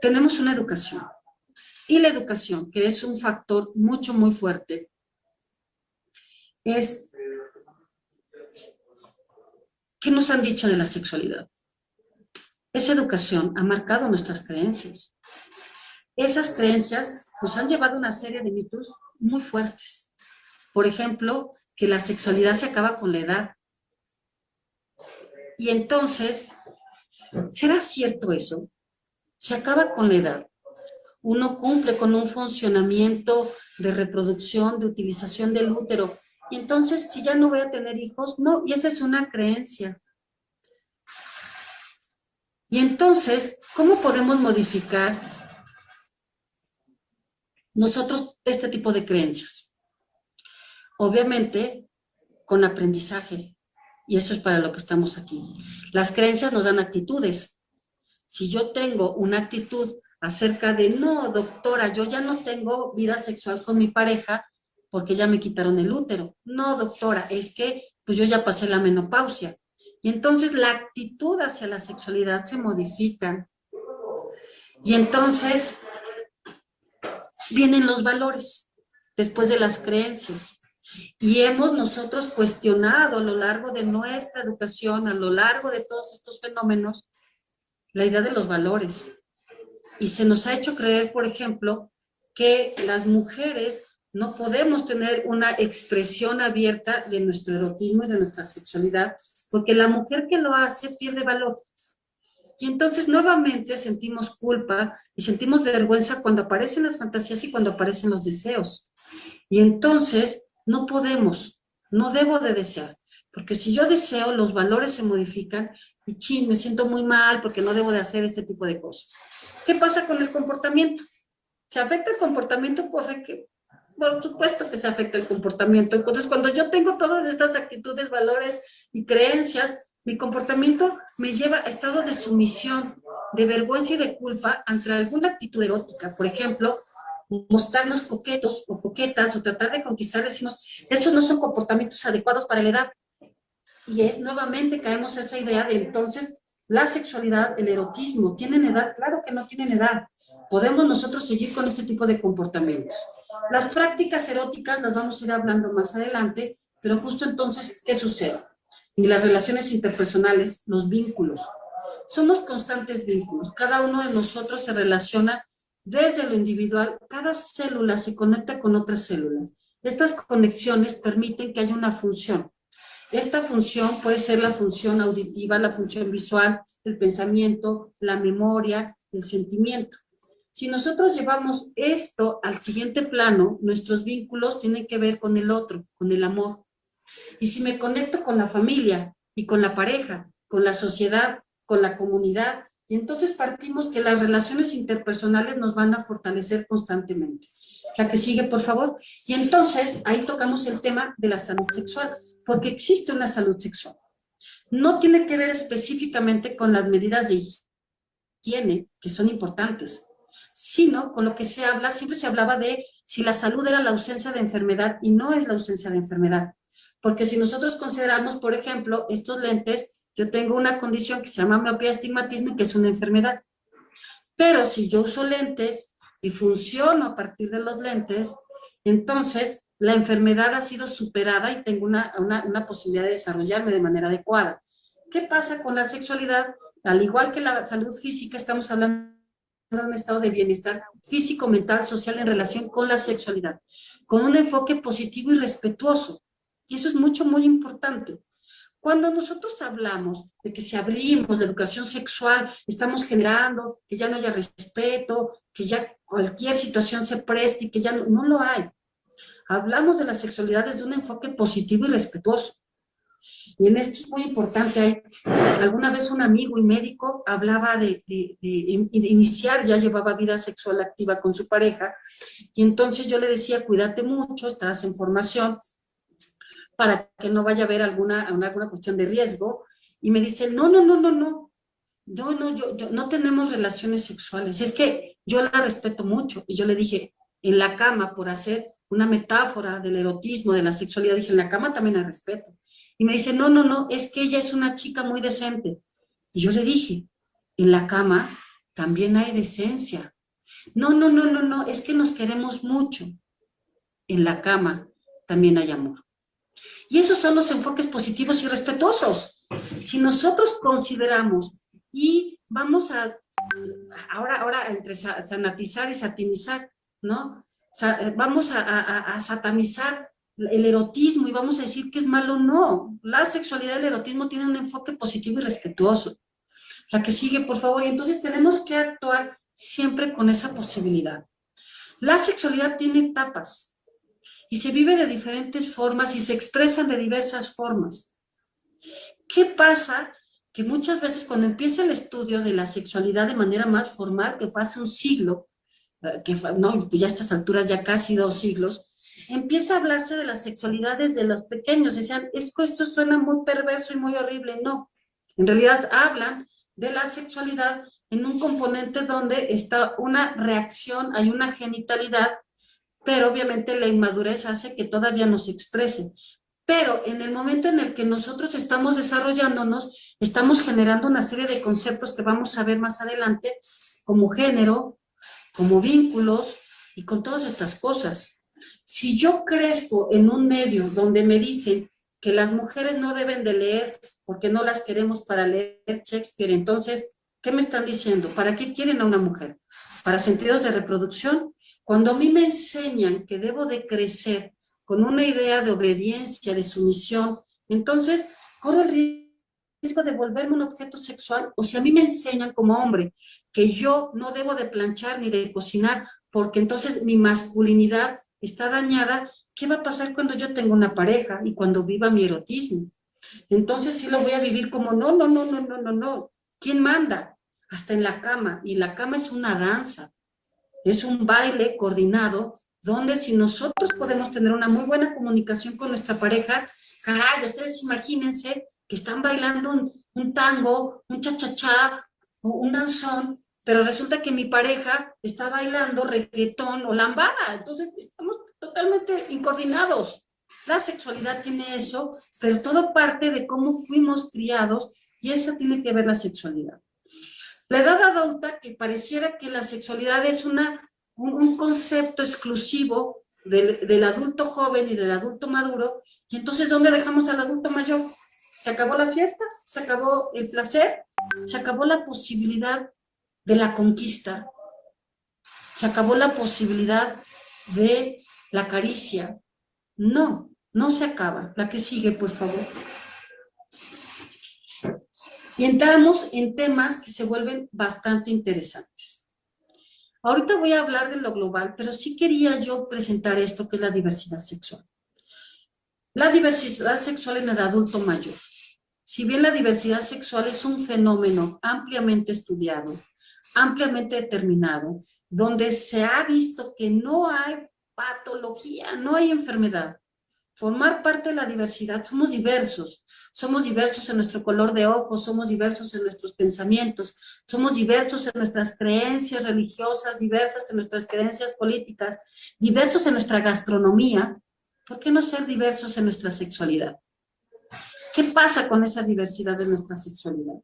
tenemos una educación. Y la educación, que es un factor muy fuerte, es ¿qué nos han dicho de la sexualidad? Esa educación ha marcado nuestras creencias. Esas creencias nos han llevado a una serie de mitos muy fuertes. Por ejemplo, que la sexualidad se acaba con la edad. Y entonces, ¿será cierto eso? Se acaba con la edad. Uno cumple con un funcionamiento de reproducción, de utilización del útero. Y entonces, si ya no voy a tener hijos, no, y esa es una creencia. Y entonces, ¿cómo podemos modificar nosotros este tipo de creencias? Obviamente, con aprendizaje. Y eso es para lo que estamos aquí. Las creencias nos dan actitudes. Si yo tengo una actitud acerca de, no, doctora, yo ya no tengo vida sexual con mi pareja porque ya me quitaron el útero. No, doctora, es que pues yo ya pasé la menopausia. Y entonces la actitud hacia la sexualidad se modifica. Y entonces vienen los valores después de las creencias. Y hemos nosotros cuestionado a lo largo de nuestra educación, a lo largo de todos estos fenómenos, la idea de los valores. Y se nos ha hecho creer, por ejemplo, que las mujeres no podemos tener una expresión abierta de nuestro erotismo y de nuestra sexualidad, porque la mujer que lo hace pierde valor. Y entonces nuevamente sentimos culpa y sentimos vergüenza cuando aparecen las fantasías y cuando aparecen los deseos. Y entonces no podemos, no debo de desear, porque si yo deseo, los valores se modifican y chin, me siento muy mal porque no debo de hacer este tipo de cosas. ¿Qué pasa con el comportamiento? ¿Se afecta el comportamiento? Por supuesto que se afecta el comportamiento. Entonces, cuando yo tengo todas estas actitudes, valores y creencias, mi comportamiento me lleva a estados de sumisión, de vergüenza y de culpa ante alguna actitud erótica. Por ejemplo, mostrarnos coquetos o coquetas o tratar de conquistar, decimos, esos no son comportamientos adecuados para la edad. Y es nuevamente caemos a esa idea de entonces la sexualidad, el erotismo, ¿tienen edad? Claro que no tienen edad. Podemos nosotros seguir con este tipo de comportamientos. Las prácticas eróticas las vamos a ir hablando más adelante, pero justo entonces, ¿qué sucede? Y las relaciones interpersonales, los vínculos. Somos constantes vínculos. Cada uno de nosotros se relaciona desde lo individual. Cada célula se conecta con otra célula. Estas conexiones permiten que haya una función. Esta función puede ser la función auditiva, la función visual, el pensamiento, la memoria, el sentimiento. Si nosotros llevamos esto al siguiente plano, nuestros vínculos tienen que ver con el otro, con el amor. Y si me conecto con la familia y con la pareja, con la sociedad, con la comunidad, y entonces partimos que las relaciones interpersonales nos van a fortalecer constantemente. La que sigue, por favor. Y entonces ahí tocamos el tema de la salud sexual, porque existe una salud sexual. No tiene que ver específicamente con las medidas de higiene, que son importantes, sino con lo que se habla, siempre se hablaba de si la salud era la ausencia de enfermedad, y no es la ausencia de enfermedad. Porque si nosotros consideramos, por ejemplo, estos lentes, yo tengo una condición que se llama miopía, astigmatismo, y que es una enfermedad. Pero si yo uso lentes y funciono a partir de los lentes, entonces la enfermedad ha sido superada y tengo una posibilidad de desarrollarme de manera adecuada. ¿Qué pasa con la sexualidad? Al igual que la salud física, estamos hablando de un estado de bienestar físico, mental, social en relación con la sexualidad, con un enfoque positivo y respetuoso. Y eso es muy importante. Cuando nosotros hablamos de que si abrimos la educación sexual, estamos generando que ya no haya respeto, que ya cualquier situación se preste y que ya no lo hay. Hablamos de la sexualidad desde un enfoque positivo y respetuoso. Y en esto es muy importante. Alguna vez un amigo y médico hablaba de iniciar, ya llevaba vida sexual activa con su pareja, y entonces yo le decía, cuídate mucho, estás en formación, para que no vaya a haber alguna cuestión de riesgo. Y me dice, no, no tenemos relaciones sexuales, es que yo la respeto mucho. Y yo le dije, en la cama, por hacer una metáfora del erotismo, de la sexualidad, dije, en la cama también la respeto. Y me dice, no, es que ella es una chica muy decente. Y yo le dije, en la cama también hay decencia. No, es que nos queremos mucho. En la cama también hay amor. Y esos son los enfoques positivos y respetuosos. Si nosotros consideramos y vamos a, ahora entre sanatizar y satinizar, ¿no? Vamos a satanizar el erotismo y vamos a decir que es malo, no. La sexualidad y el erotismo tienen un enfoque positivo y respetuoso. La que sigue, por favor. Y entonces tenemos que actuar siempre con esa posibilidad. La sexualidad tiene etapas y se vive de diferentes formas y se expresan de diversas formas. ¿Qué pasa? Que muchas veces cuando empieza el estudio de la sexualidad de manera más formal, que fue hace un siglo, no, ya a estas alturas ya casi 2 siglos, empieza a hablarse de la sexualidad desde los pequeños. Decían, esto suena muy perverso y muy horrible. No, en realidad hablan de la sexualidad en un componente donde está una reacción, hay una genitalidad, pero obviamente la inmadurez hace que todavía no se exprese. Pero en el momento en el que nosotros estamos desarrollándonos, estamos generando una serie de conceptos que vamos a ver más adelante, como género, como vínculos y con todas estas cosas. Si yo crezco en un medio donde me dicen que las mujeres no deben de leer porque no las queremos para leer Shakespeare, entonces, ¿qué me están diciendo? ¿Para qué quieren a una mujer? para sentidos de reproducción. Cuando a mí me enseñan que debo de crecer con una idea de obediencia, de sumisión, entonces corro el riesgo de volverme un objeto sexual. O si a mí me enseñan como hombre que yo no debo de planchar ni de cocinar, porque entonces mi masculinidad está dañada, ¿qué va a pasar cuando yo tenga una pareja y cuando viva mi erotismo? Entonces sí lo voy a vivir como no. ¿Quién manda? Hasta en la cama. Y la cama es una danza, es un baile coordinado, donde si nosotros podemos tener una muy buena comunicación con nuestra pareja, caray, ustedes imagínense que están bailando un tango, un cha-cha-cha, o un danzón, pero resulta que mi pareja está bailando reggaetón o lambada, entonces estamos totalmente incoordinados. La sexualidad tiene eso, pero todo parte de cómo fuimos criados, y esa tiene que ver la sexualidad. La edad adulta, que pareciera que la sexualidad es un concepto exclusivo del adulto joven y del adulto maduro, y entonces ¿dónde dejamos al adulto mayor? ¿Se acabó la fiesta? ¿Se acabó el placer? ¿Se acabó la posibilidad de la conquista? ¿Se acabó la posibilidad de la caricia? No, no se acaba. La que sigue, por favor. Y entramos en temas que se vuelven bastante interesantes. Ahorita voy a hablar de lo global, pero sí quería yo presentar esto que es la diversidad sexual. La diversidad sexual en el adulto mayor. Si bien la diversidad sexual es un fenómeno ampliamente estudiado, ampliamente determinado, donde se ha visto que no hay patología, no hay enfermedad. Formar parte de la diversidad, somos diversos en nuestro color de ojos, somos diversos en nuestros pensamientos, somos diversos en nuestras creencias religiosas, diversas en nuestras creencias políticas, diversos en nuestra gastronomía. ¿Por qué no ser diversos en nuestra sexualidad? ¿Qué pasa con esa diversidad de nuestra sexualidad?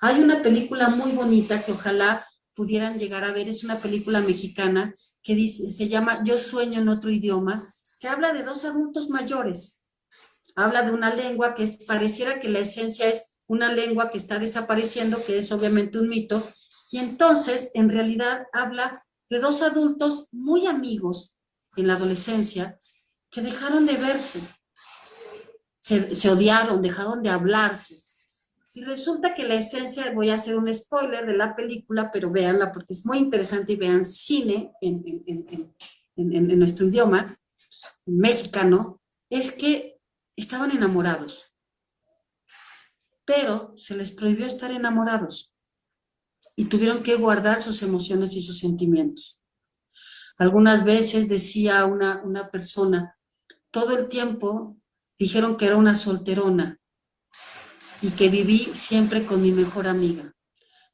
Hay una película muy bonita que ojalá pudieran llegar a ver, es una película mexicana que dice, se llama Yo sueño en otro idioma, que habla de dos adultos mayores. Habla de una lengua que pareciera que la esencia es una lengua que está desapareciendo, que es obviamente un mito, y entonces en realidad habla de dos adultos muy amigos en la adolescencia que dejaron de verse, se odiaron, dejaron de hablarse. Y resulta que la esencia, voy a hacer un spoiler de la película, pero véanla porque es muy interesante y vean cine en nuestro idioma mexicano, es que estaban enamorados, pero se les prohibió estar enamorados y tuvieron que guardar sus emociones y sus sentimientos. Algunas veces decía una persona, todo el tiempo dijeron que era una solterona y que viví siempre con mi mejor amiga.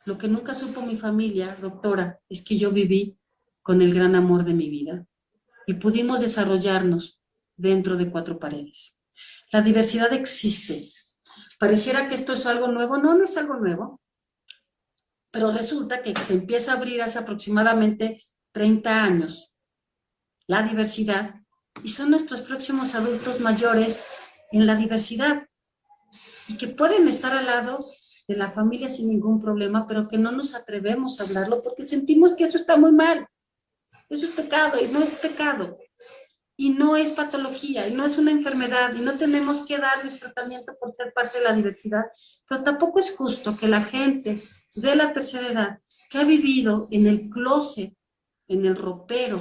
Lo que nunca supo mi familia, doctora, es que yo viví con el gran amor de mi vida y pudimos desarrollarnos dentro de cuatro paredes. La diversidad existe. Pareciera que esto es algo nuevo. No, no es algo nuevo. Pero resulta que se empieza a abrir hace aproximadamente 30 años la diversidad y son nuestros próximos adultos mayores en la diversidad y que pueden estar al lado de la familia sin ningún problema, pero que no nos atrevemos a hablarlo porque sentimos que eso está muy mal. Eso es pecado y no es pecado. Y no es patología, y no es una enfermedad, y no tenemos que darles tratamiento por ser parte de la diversidad, pero tampoco es justo que la gente de la tercera edad, que ha vivido en el closet, en el ropero,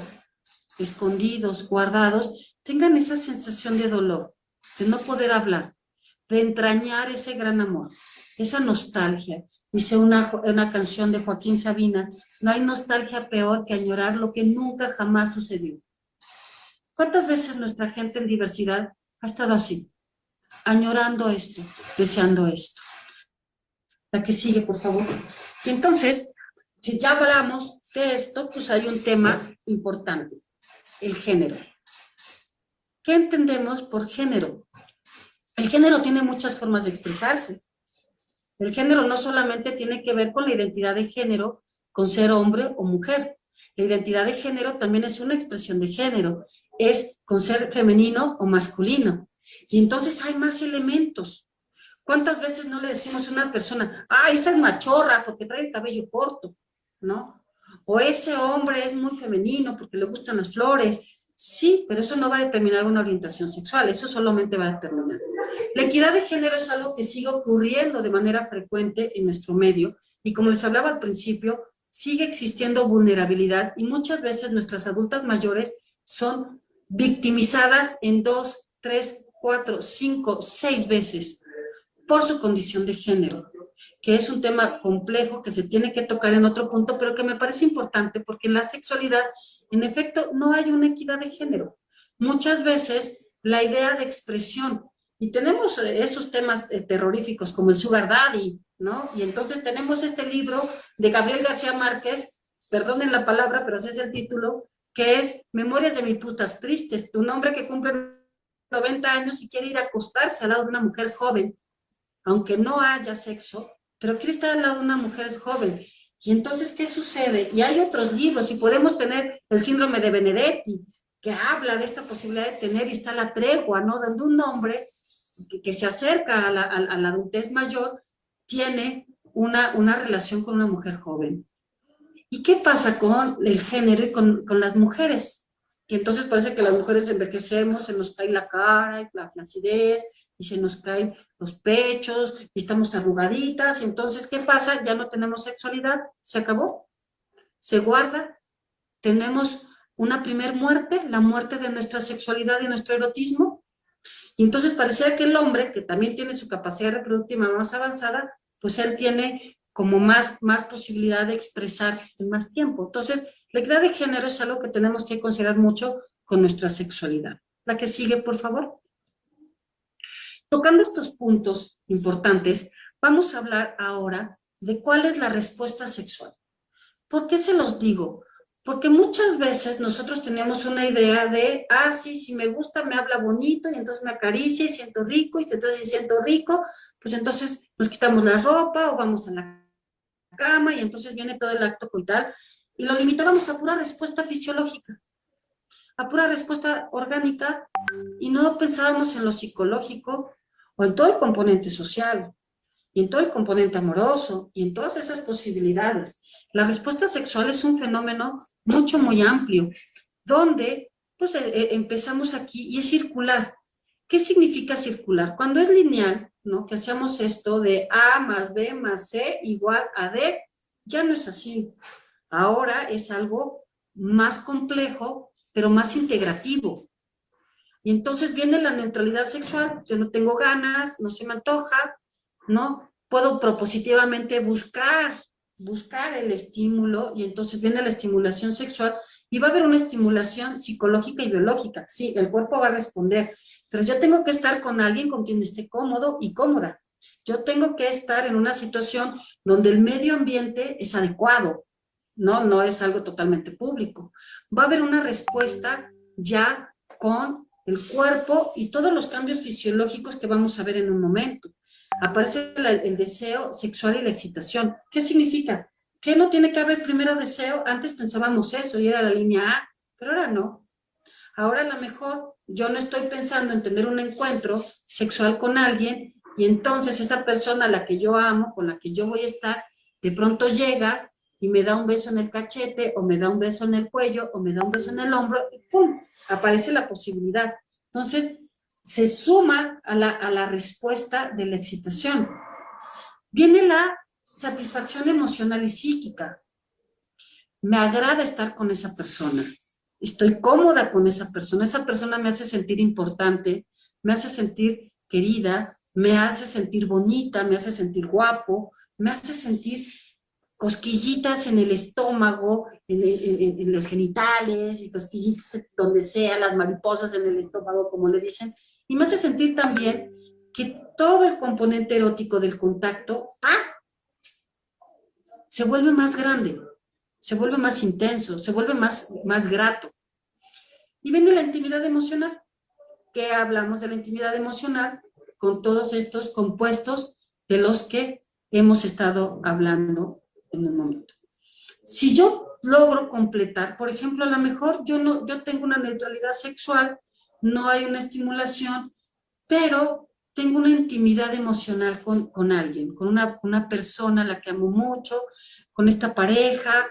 escondidos, guardados, tengan esa sensación de dolor, de no poder hablar, de entrañar ese gran amor, esa nostalgia. Dice una canción de Joaquín Sabina, no hay nostalgia peor que añorar lo que nunca jamás sucedió. ¿Cuántas veces nuestra gente en diversidad ha estado así? Añorando esto, deseando esto. La que sigue, por favor. Y entonces, si ya hablamos de esto, pues hay un tema importante, el género. ¿Qué entendemos por género? El género tiene muchas formas de expresarse. El género no solamente tiene que ver con la identidad de género, con ser hombre o mujer. La identidad de género también es una expresión de género, es con ser femenino o masculino. Y entonces hay más elementos. ¿Cuántas veces no le decimos a una persona, esa es machorra porque trae el cabello corto, ¿no? O ese hombre es muy femenino porque le gustan las flores. Sí, pero eso no va a determinar una orientación sexual, eso solamente va a determinar. La equidad de género es algo que sigue ocurriendo de manera frecuente en nuestro medio y como les hablaba al principio, sigue existiendo vulnerabilidad y muchas veces nuestras adultas mayores son victimizadas en 2, 3, 4, 5, 6 veces por su condición de género, que es un tema complejo que se tiene que tocar en otro punto, pero que me parece importante porque en la sexualidad, en efecto, no hay una equidad de género. Muchas veces la idea de expresión, y tenemos esos temas terroríficos como el sugar daddy, ¿no? Y entonces tenemos este libro de Gabriel García Márquez, perdonen la palabra, pero ese es el título, que es Memorias de mis putas tristes, un hombre que cumple 90 años y quiere ir a acostarse al lado de una mujer joven, aunque no haya sexo, pero quiere estar al lado de una mujer joven. Y entonces, ¿qué sucede? Y hay otros libros, y podemos tener el síndrome de Benedetti, que habla de esta posibilidad de tener, y está la tregua, ¿no? Donde un hombre que se acerca a la adultez mayor tiene una relación con una mujer joven. ¿Y qué pasa con el género y con las mujeres? Que entonces parece que las mujeres envejecemos, se nos cae la cara, la flacidez, y se nos caen los pechos, y estamos arrugaditas, y entonces, ¿qué pasa? Ya no tenemos sexualidad, se acabó, se guarda, tenemos una primer muerte, la muerte de nuestra sexualidad y nuestro erotismo, y entonces parecía que el hombre, que también tiene su capacidad reproductiva más avanzada, pues él tiene como más posibilidad de expresar en más tiempo. Entonces, la equidad de género es algo que tenemos que considerar mucho con nuestra sexualidad. La que sigue, por favor. Tocando estos puntos importantes, vamos a hablar ahora de cuál es la respuesta sexual. ¿Por qué se los digo? Porque muchas veces nosotros tenemos una idea de, sí, si me gusta, me habla bonito, y entonces me acaricia y siento rico, y entonces si siento rico, pues entonces nos quitamos la ropa o vamos a la cama, y entonces viene todo el acto coital, y lo limitábamos a pura respuesta fisiológica, a pura respuesta orgánica, y no pensábamos en lo psicológico o en todo el componente social, y en todo el componente amoroso, y en todas esas posibilidades. La respuesta sexual es un fenómeno muy amplio, donde pues empezamos aquí y es circular. ¿Qué significa circular? Cuando es lineal, ¿no? Que hacíamos esto de A más B más C igual a D, ya no es así. Ahora es algo más complejo, pero más integrativo. Y entonces viene la neutralidad sexual, yo no tengo ganas, no se me antoja, ¿no? Puedo propositivamente buscar el estímulo, y entonces viene la estimulación sexual, y va a haber una estimulación psicológica y biológica. Sí, el cuerpo va a responder, pero yo tengo que estar con alguien con quien esté cómodo y cómoda. Yo tengo que estar en una situación donde el medio ambiente es adecuado, ¿no? No es algo totalmente público. Va a haber una respuesta ya con el cuerpo y todos los cambios fisiológicos que vamos a ver en un momento. Aparece el deseo sexual y la excitación. ¿Qué significa? Que no tiene que haber primero deseo. Antes pensábamos eso y era la línea A, pero ahora no. Ahora a lo mejor yo no estoy pensando en tener un encuentro sexual con alguien, y entonces esa persona a la que yo amo, con la que yo voy a estar, de pronto llega y me da un beso en el cachete, o me da un beso en el cuello, o me da un beso en el hombro, y ¡pum!, aparece la posibilidad. Entonces, se suma a la respuesta de la excitación. Viene la satisfacción emocional y psíquica. Me agrada estar con esa persona. Estoy cómoda con esa persona me hace sentir importante, me hace sentir querida, me hace sentir bonita, me hace sentir guapo, me hace sentir cosquillitas en el estómago, en los genitales, y cosquillitas donde sea, las mariposas en el estómago, como le dicen, y me hace sentir también que todo el componente erótico del contacto, se vuelve más grande, se vuelve más intenso, se vuelve más grato. Y viene la intimidad emocional, que hablamos de la intimidad emocional con todos estos compuestos de los que hemos estado hablando en un momento. Si yo logro completar, por ejemplo, a lo mejor yo tengo una neutralidad sexual, no hay una estimulación, pero tengo una intimidad emocional con alguien, con una persona a la que amo mucho, con esta pareja,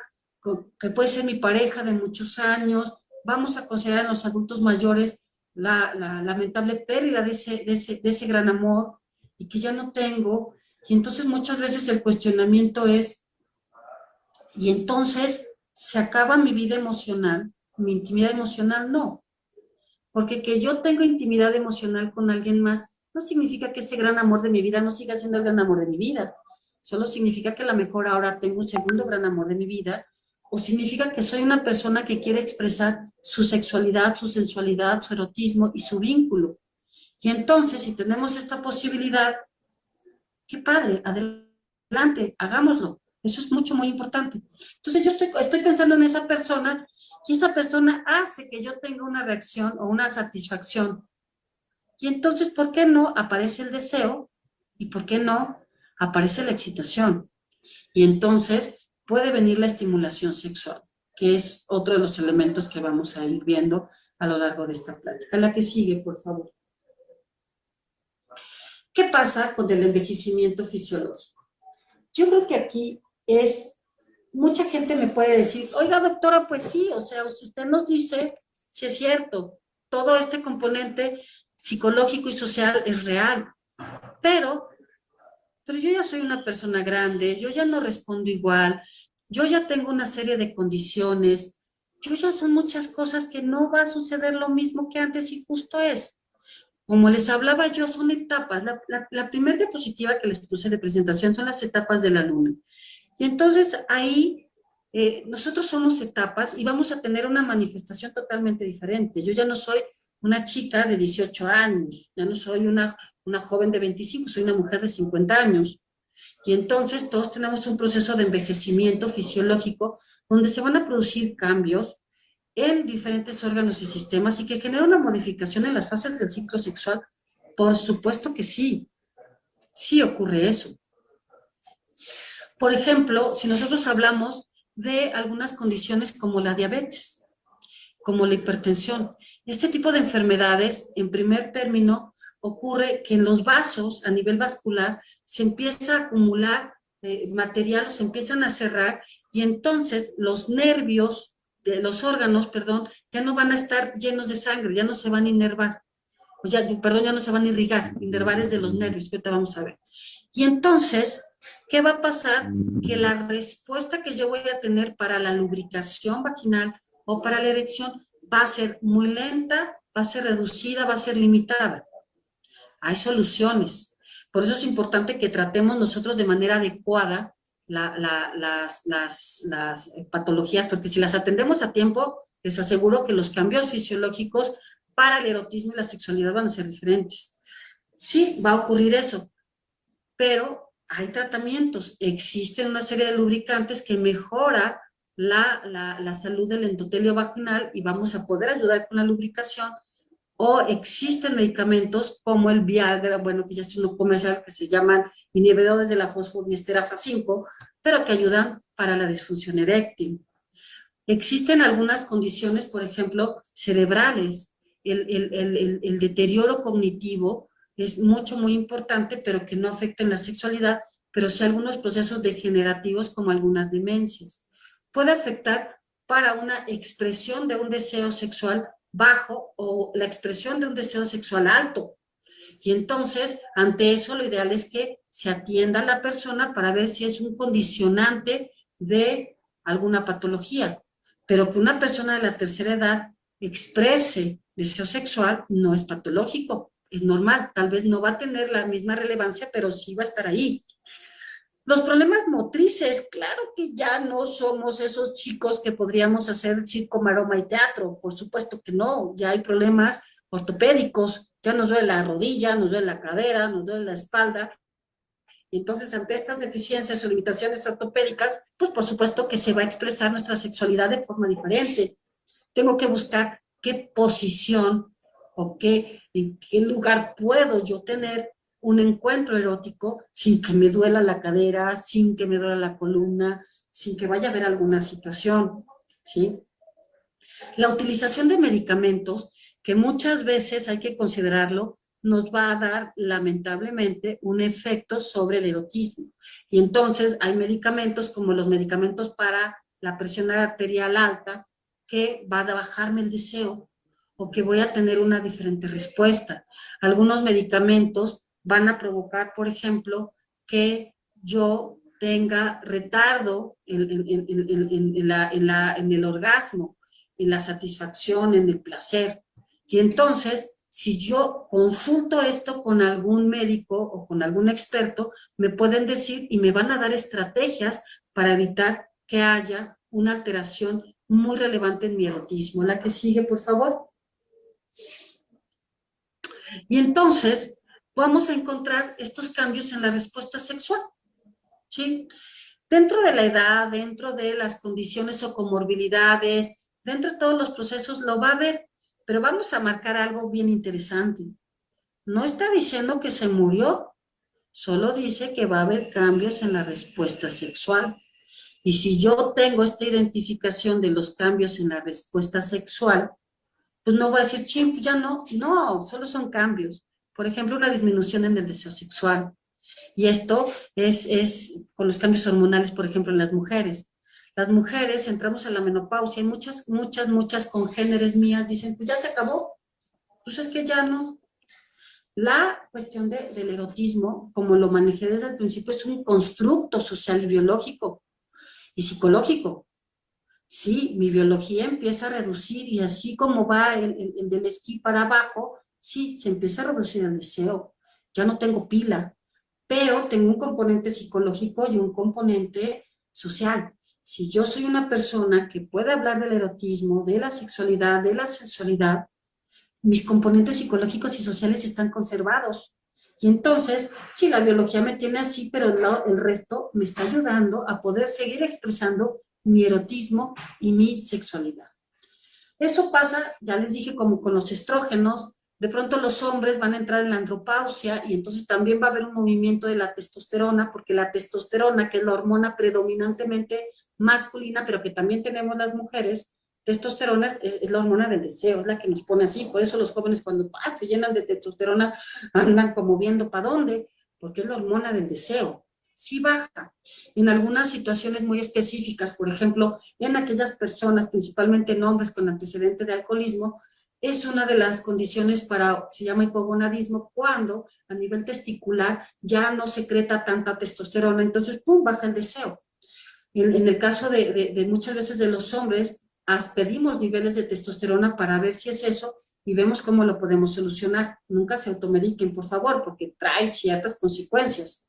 que puede ser mi pareja de muchos años, vamos a considerar en los adultos mayores la lamentable pérdida de ese gran amor y que ya no tengo. Y entonces muchas veces el cuestionamiento es, y entonces se acaba mi vida emocional, mi intimidad emocional, no. Porque que yo tengo intimidad emocional con alguien más no significa que ese gran amor de mi vida no siga siendo el gran amor de mi vida. Solo significa que a lo mejor ahora tengo un segundo gran amor de mi vida, o significa que soy una persona que quiere expresar su sexualidad, su sensualidad, su erotismo y su vínculo. Y entonces, si tenemos esta posibilidad, qué padre, adelante, hagámoslo. Eso es mucho, muy importante. Entonces yo estoy pensando en esa persona y esa persona hace que yo tenga una reacción o una satisfacción. Y entonces, ¿por qué no aparece el deseo? ¿Y por qué no aparece la excitación? Y entonces puede venir la estimulación sexual, que es otro de los elementos que vamos a ir viendo a lo largo de esta plática. La que sigue, por favor. ¿Qué pasa con el envejecimiento fisiológico? Yo creo que aquí mucha gente me puede decir, oiga doctora, pues sí, o sea, si usted nos dice, si es cierto, todo este componente psicológico y social es real, pero yo ya soy una persona grande, yo ya no respondo igual, yo ya tengo una serie de condiciones, yo ya son muchas cosas que no va a suceder lo mismo que antes y justo es. Como les hablaba yo, son etapas. La primera diapositiva que les puse de presentación son las etapas de la luna. Y entonces ahí nosotros somos etapas y vamos a tener una manifestación totalmente diferente. Yo ya no soy una chica de 18 años, ya no soy una joven de 25, soy una mujer de 50 años. Y entonces todos tenemos un proceso de envejecimiento fisiológico donde se van a producir cambios en diferentes órganos y sistemas y que genera una modificación en las fases del ciclo sexual. Por supuesto que sí, sí ocurre eso. Por ejemplo, si nosotros hablamos de algunas condiciones como la diabetes, como la hipertensión, este tipo de enfermedades, en primer término, ocurre que en los vasos, a nivel vascular, se empieza a acumular material, se empiezan a cerrar, y entonces los nervios, de los órganos, perdón, ya no van a estar llenos de sangre, ya no se van a inervar, ya no se van a irrigar, inervar es de los nervios, que ahorita vamos a ver. Y entonces, ¿qué va a pasar? Que la respuesta que yo voy a tener para la lubricación vaginal o para la erección va a ser muy lenta, va a ser reducida, va a ser limitada. Hay soluciones. Por eso es importante que tratemos nosotros de manera adecuada las patologías, porque si las atendemos a tiempo, les aseguro que los cambios fisiológicos para el erotismo y la sexualidad van a ser diferentes. Sí, va a ocurrir eso, pero hay tratamientos, existen una serie de lubricantes que mejora la salud del endotelio vaginal y vamos a poder ayudar con la lubricación, o existen medicamentos como el Viagra, bueno, que ya es un comercial, que se llaman inhibidores de la fosfodiesterasa 5, pero que ayudan para la disfunción eréctil. Existen algunas condiciones, por ejemplo, cerebrales. El deterioro cognitivo es muy importante, pero que no afecta en la sexualidad, pero sí algunos procesos degenerativos como algunas demencias. Puede afectar para una expresión de un deseo sexual bajo o la expresión de un deseo sexual alto. Y entonces, ante eso, lo ideal es que se atienda a la persona para ver si es un condicionante de alguna patología. Pero que una persona de la tercera edad exprese deseo sexual no es patológico, es normal. Tal vez no va a tener la misma relevancia, pero sí va a estar ahí. Los problemas motrices, claro que ya no somos esos chicos que podríamos hacer circo, maroma y teatro, por supuesto que no, ya hay problemas ortopédicos, ya nos duele la rodilla, nos duele la cadera, nos duele la espalda, y entonces ante estas deficiencias o limitaciones ortopédicas, pues por supuesto que se va a expresar nuestra sexualidad de forma diferente. Tengo que buscar qué posición o en qué lugar puedo yo tener un encuentro erótico sin que me duela la cadera, sin que me duela la columna, sin que vaya a haber alguna situación, ¿sí? La utilización de medicamentos, que muchas veces hay que considerarlo, nos va a dar lamentablemente un efecto sobre el erotismo. Y entonces hay medicamentos como los medicamentos para la presión arterial alta, que va a bajarme el deseo o que voy a tener una diferente respuesta. Algunos medicamentos van a provocar, por ejemplo, que yo tenga retardo en el orgasmo, en la satisfacción, en el placer. Y entonces, si yo consulto esto con algún médico o con algún experto, me pueden decir y me van a dar estrategias para evitar que haya una alteración muy relevante en mi erotismo. La que sigue, por favor. Y entonces vamos a encontrar estos cambios en la respuesta sexual, ¿sí? Dentro de la edad, dentro de las condiciones o comorbilidades, dentro de todos los procesos lo va a haber, pero vamos a marcar algo bien interesante. No está diciendo que se murió, solo dice que va a haber cambios en la respuesta sexual. Y si yo tengo esta identificación de los cambios en la respuesta sexual, pues no voy a decir, ching, pues ya no, solo son cambios. Por ejemplo, una disminución en el deseo sexual. Y esto es con los cambios hormonales, por ejemplo, en las mujeres. Las mujeres entramos a la menopausia y muchas congéneres mías dicen, pues ya se acabó, pues es que ya no. La cuestión del erotismo, como lo manejé desde el principio, es un constructo social y biológico y psicológico. Sí, mi biología empieza a reducir y así como va el del esquí para abajo, sí, se empieza a reducir el deseo. Ya no tengo pila, pero tengo un componente psicológico y un componente social. Si yo soy una persona que puede hablar del erotismo, de la sexualidad, de la sensualidad, mis componentes psicológicos y sociales están conservados. Y entonces, sí, la biología me tiene así, pero el resto me está ayudando a poder seguir expresando mi erotismo y mi sexualidad. Eso pasa, ya les dije, como con los estrógenos. De pronto los hombres van a entrar en la andropausia y entonces también va a haber un movimiento de la testosterona, porque la testosterona, que es la hormona predominantemente masculina, pero que también tenemos las mujeres, testosterona es la hormona del deseo, es la que nos pone así. Por eso los jóvenes cuando se llenan de testosterona andan como viendo para dónde, porque es la hormona del deseo. Sí baja en algunas situaciones muy específicas, por ejemplo, en aquellas personas, principalmente en hombres con antecedente de alcoholismo, es una de las condiciones para, se llama hipogonadismo, cuando a nivel testicular ya no secreta tanta testosterona, entonces, ¡pum!, baja el deseo. En el caso de muchas veces de los hombres, pedimos niveles de testosterona para ver si es eso y vemos cómo lo podemos solucionar. Nunca se automediquen, por favor, porque trae ciertas consecuencias.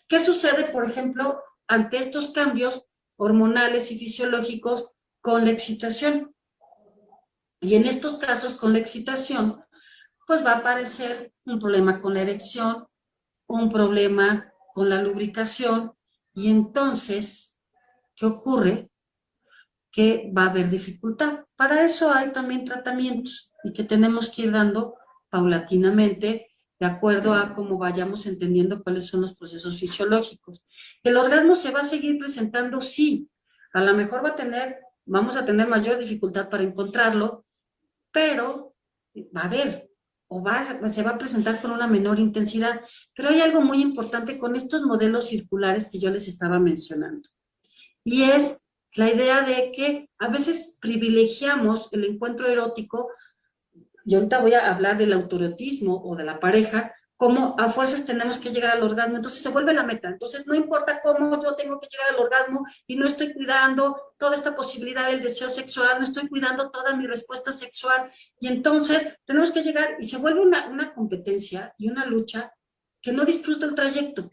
¿Qué sucede, por ejemplo, ante estos cambios hormonales y fisiológicos con la excitación? Y en estos casos, con la excitación, pues va a aparecer un problema con la erección, un problema con la lubricación, y entonces, ¿qué ocurre? Que va a haber dificultad. Para eso hay también tratamientos y que tenemos que ir dando paulatinamente de acuerdo a cómo vayamos entendiendo cuáles son los procesos fisiológicos. ¿El orgasmo se va a seguir presentando? Sí. A lo mejor vamos a tener mayor dificultad para encontrarlo, pero va a haber, se va a presentar con una menor intensidad. Pero hay algo muy importante con estos modelos circulares que yo les estaba mencionando. Y es la idea de que a veces privilegiamos el encuentro erótico, y ahorita voy a hablar del autoerotismo o de la pareja, como a fuerzas tenemos que llegar al orgasmo, entonces se vuelve la meta. Entonces no importa cómo yo tengo que llegar al orgasmo y no estoy cuidando toda esta posibilidad del deseo sexual, no estoy cuidando toda mi respuesta sexual, y entonces tenemos que llegar y se vuelve una competencia y una lucha que no disfruta el trayecto.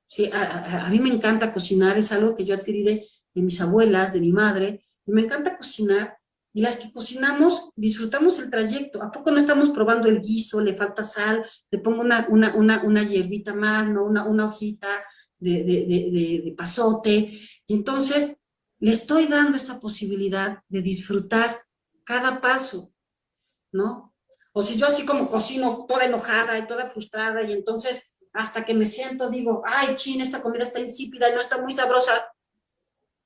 Sí, a mí me encanta cocinar, es algo que yo adquirí de mis abuelas, de mi madre, y me encanta cocinar, y las que cocinamos disfrutamos el trayecto. ¿A poco no estamos probando el guiso? Le falta sal, le pongo una hierbita más, ¿no? una hojita de pasote, y entonces le estoy dando esa posibilidad de disfrutar cada paso, ¿no? O si yo así como cocino toda enojada y toda frustrada, y entonces hasta que me siento digo, ay, chin, esta comida está insípida y no está muy sabrosa.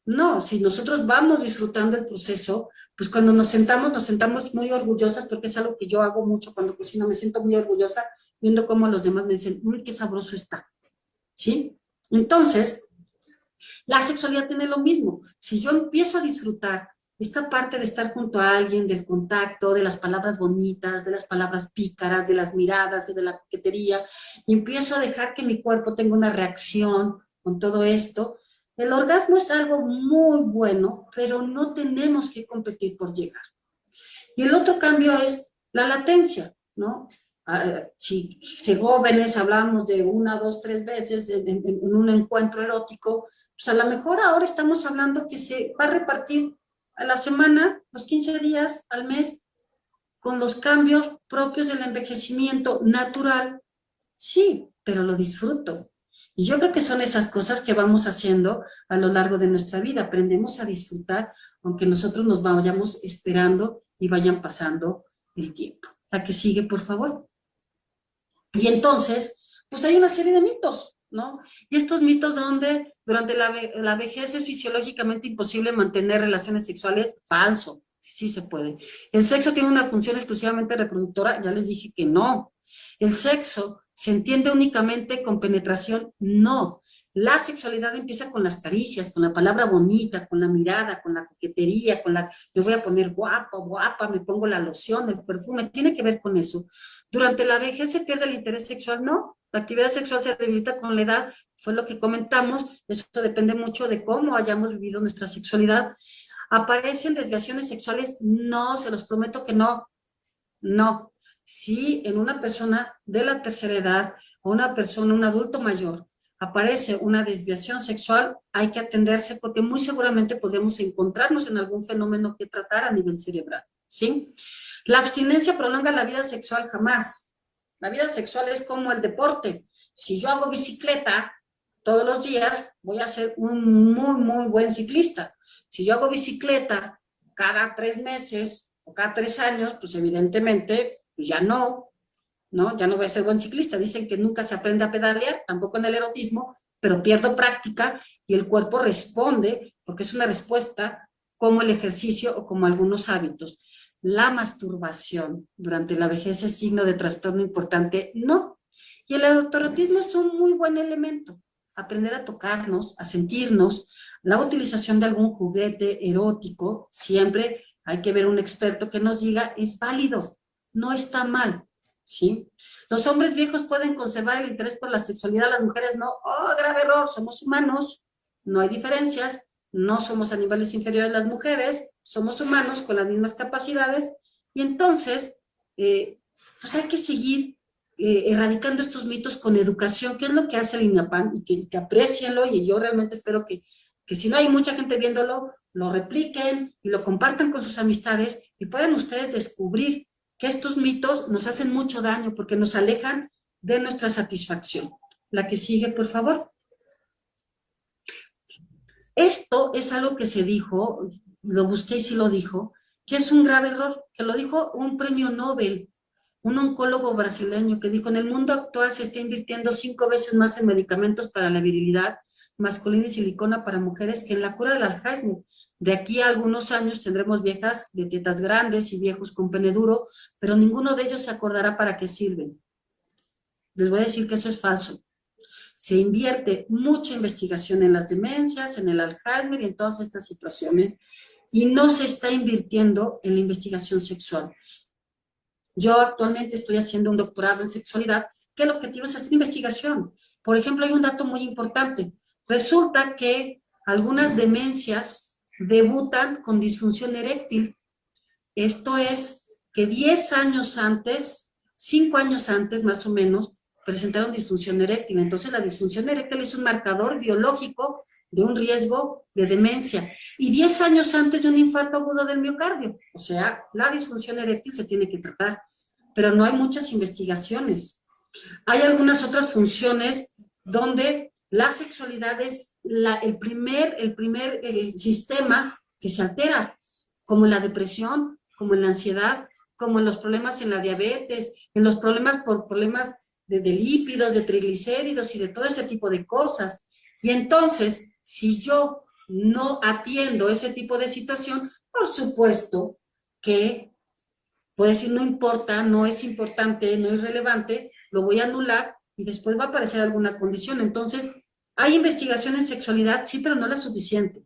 No, si nosotros vamos disfrutando el proceso, pues cuando nos sentamos muy orgullosas, porque es algo que yo hago mucho cuando cocino, me siento muy orgullosa viendo cómo los demás me dicen, uy, qué sabroso está, ¿sí? Entonces, La sexualidad tiene lo mismo. Si yo empiezo a disfrutar esta parte de estar junto a alguien, del contacto, de las palabras bonitas, de las palabras pícaras, de las miradas y de la coquetería, y empiezo a dejar que mi cuerpo tenga una reacción con todo esto, el orgasmo es algo muy bueno, pero no tenemos que competir por llegar. Y el otro cambio es la latencia, ¿no? Si jóvenes hablamos de 1, 2, 3 veces en un encuentro erótico, pues a lo mejor ahora estamos hablando que se va a repartir a la semana, los 15 días, al mes, con los cambios propios del envejecimiento natural. Sí, pero lo disfruto. Y yo creo que son esas cosas que vamos haciendo a lo largo de nuestra vida. Aprendemos a disfrutar, aunque nosotros nos vayamos esperando y vayan pasando el tiempo. La que sigue, por favor. Y entonces, pues hay una serie de mitos, ¿no? Y estos mitos donde durante la vejez es fisiológicamente imposible mantener relaciones sexuales, falso, sí se puede. El sexo tiene una función exclusivamente reproductora, ya les dije que no. El sexo se entiende únicamente con penetración, no. La sexualidad empieza con las caricias, con la palabra bonita, con la mirada, con la coquetería, me voy a poner guapa, guapa, me pongo la loción, el perfume, tiene que ver con eso. Durante la vejez se pierde el interés sexual, no. La actividad sexual se debilita con la edad, fue lo que comentamos, eso depende mucho de cómo hayamos vivido nuestra sexualidad. ¿Aparecen desviaciones sexuales? No, se los prometo que no, no. Si en una persona de la tercera edad o una persona, un adulto mayor, aparece una desviación sexual, hay que atenderse porque muy seguramente podríamos encontrarnos en algún fenómeno que tratar a nivel cerebral, ¿sí? La abstinencia prolonga la vida sexual, jamás. La vida sexual es como el deporte. Si yo hago bicicleta todos los días, voy a ser un muy, muy buen ciclista. Si yo hago bicicleta cada 3 meses o cada 3 años, pues evidentemente pues ya no voy a ser buen ciclista. Dicen que nunca se aprende a pedalear, tampoco en el erotismo, pero pierdo práctica y el cuerpo responde, porque es una respuesta como el ejercicio o como algunos hábitos. La masturbación durante la vejez es signo de trastorno importante, no. Y el autoerotismo es un muy buen elemento. Aprender a tocarnos, a sentirnos, la utilización de algún juguete erótico, siempre hay que ver un experto que nos diga, es válido, no está mal, ¿sí? Los hombres viejos pueden conservar el interés por la sexualidad, las mujeres no. Oh, grave error, somos humanos, no hay diferencias, no somos animales inferiores a las mujeres, somos humanos con las mismas capacidades, y entonces, pues hay que seguir erradicando estos mitos con educación, que es lo que hace el INAPAM, y que aprecienlo, y yo realmente espero que si no hay mucha gente viéndolo, lo repliquen y lo compartan con sus amistades, y puedan ustedes descubrir que estos mitos nos hacen mucho daño porque nos alejan de nuestra satisfacción. La que sigue, por favor. Esto es algo que se dijo, lo busqué y sí lo dijo, que es un grave error, que lo dijo un premio Nobel, un oncólogo brasileño, que dijo, en el mundo actual se está invirtiendo 5 veces más en medicamentos para la virilidad masculina y silicona para mujeres que en la cura del Alzheimer. De aquí a algunos años tendremos viejas de tetas grandes y viejos con pene duro, pero ninguno de ellos se acordará para qué sirven. Les voy a decir que eso es falso. Se invierte mucha investigación en las demencias, en el Alzheimer y en todas estas situaciones, y no se está invirtiendo en la investigación sexual. Yo actualmente estoy haciendo un doctorado en sexualidad, que el objetivo es hacer investigación. Por ejemplo, hay un dato muy importante. Resulta que algunas demencias debutan con disfunción eréctil. Esto es que 10 años antes, 5 años antes más o menos, presentaron disfunción eréctil. Entonces la disfunción eréctil es un marcador biológico de un riesgo de demencia. Y 10 años antes de un infarto agudo del miocardio. O sea, la disfunción eréctil se tiene que tratar. Pero no hay muchas investigaciones. Hay algunas otras funciones donde la sexualidad es el primer sistema que se altera, como en la depresión, como en la ansiedad, como en los problemas en la diabetes, en los problemas por problemas de lípidos, de triglicéridos y de todo este tipo de cosas. Y entonces, si yo no atiendo ese tipo de situación, por supuesto que puedo decir no importa, no es importante, no es relevante, lo voy a anular y después va a aparecer alguna condición. Entonces, Hay investigación en sexualidad, sí, pero no la suficiente.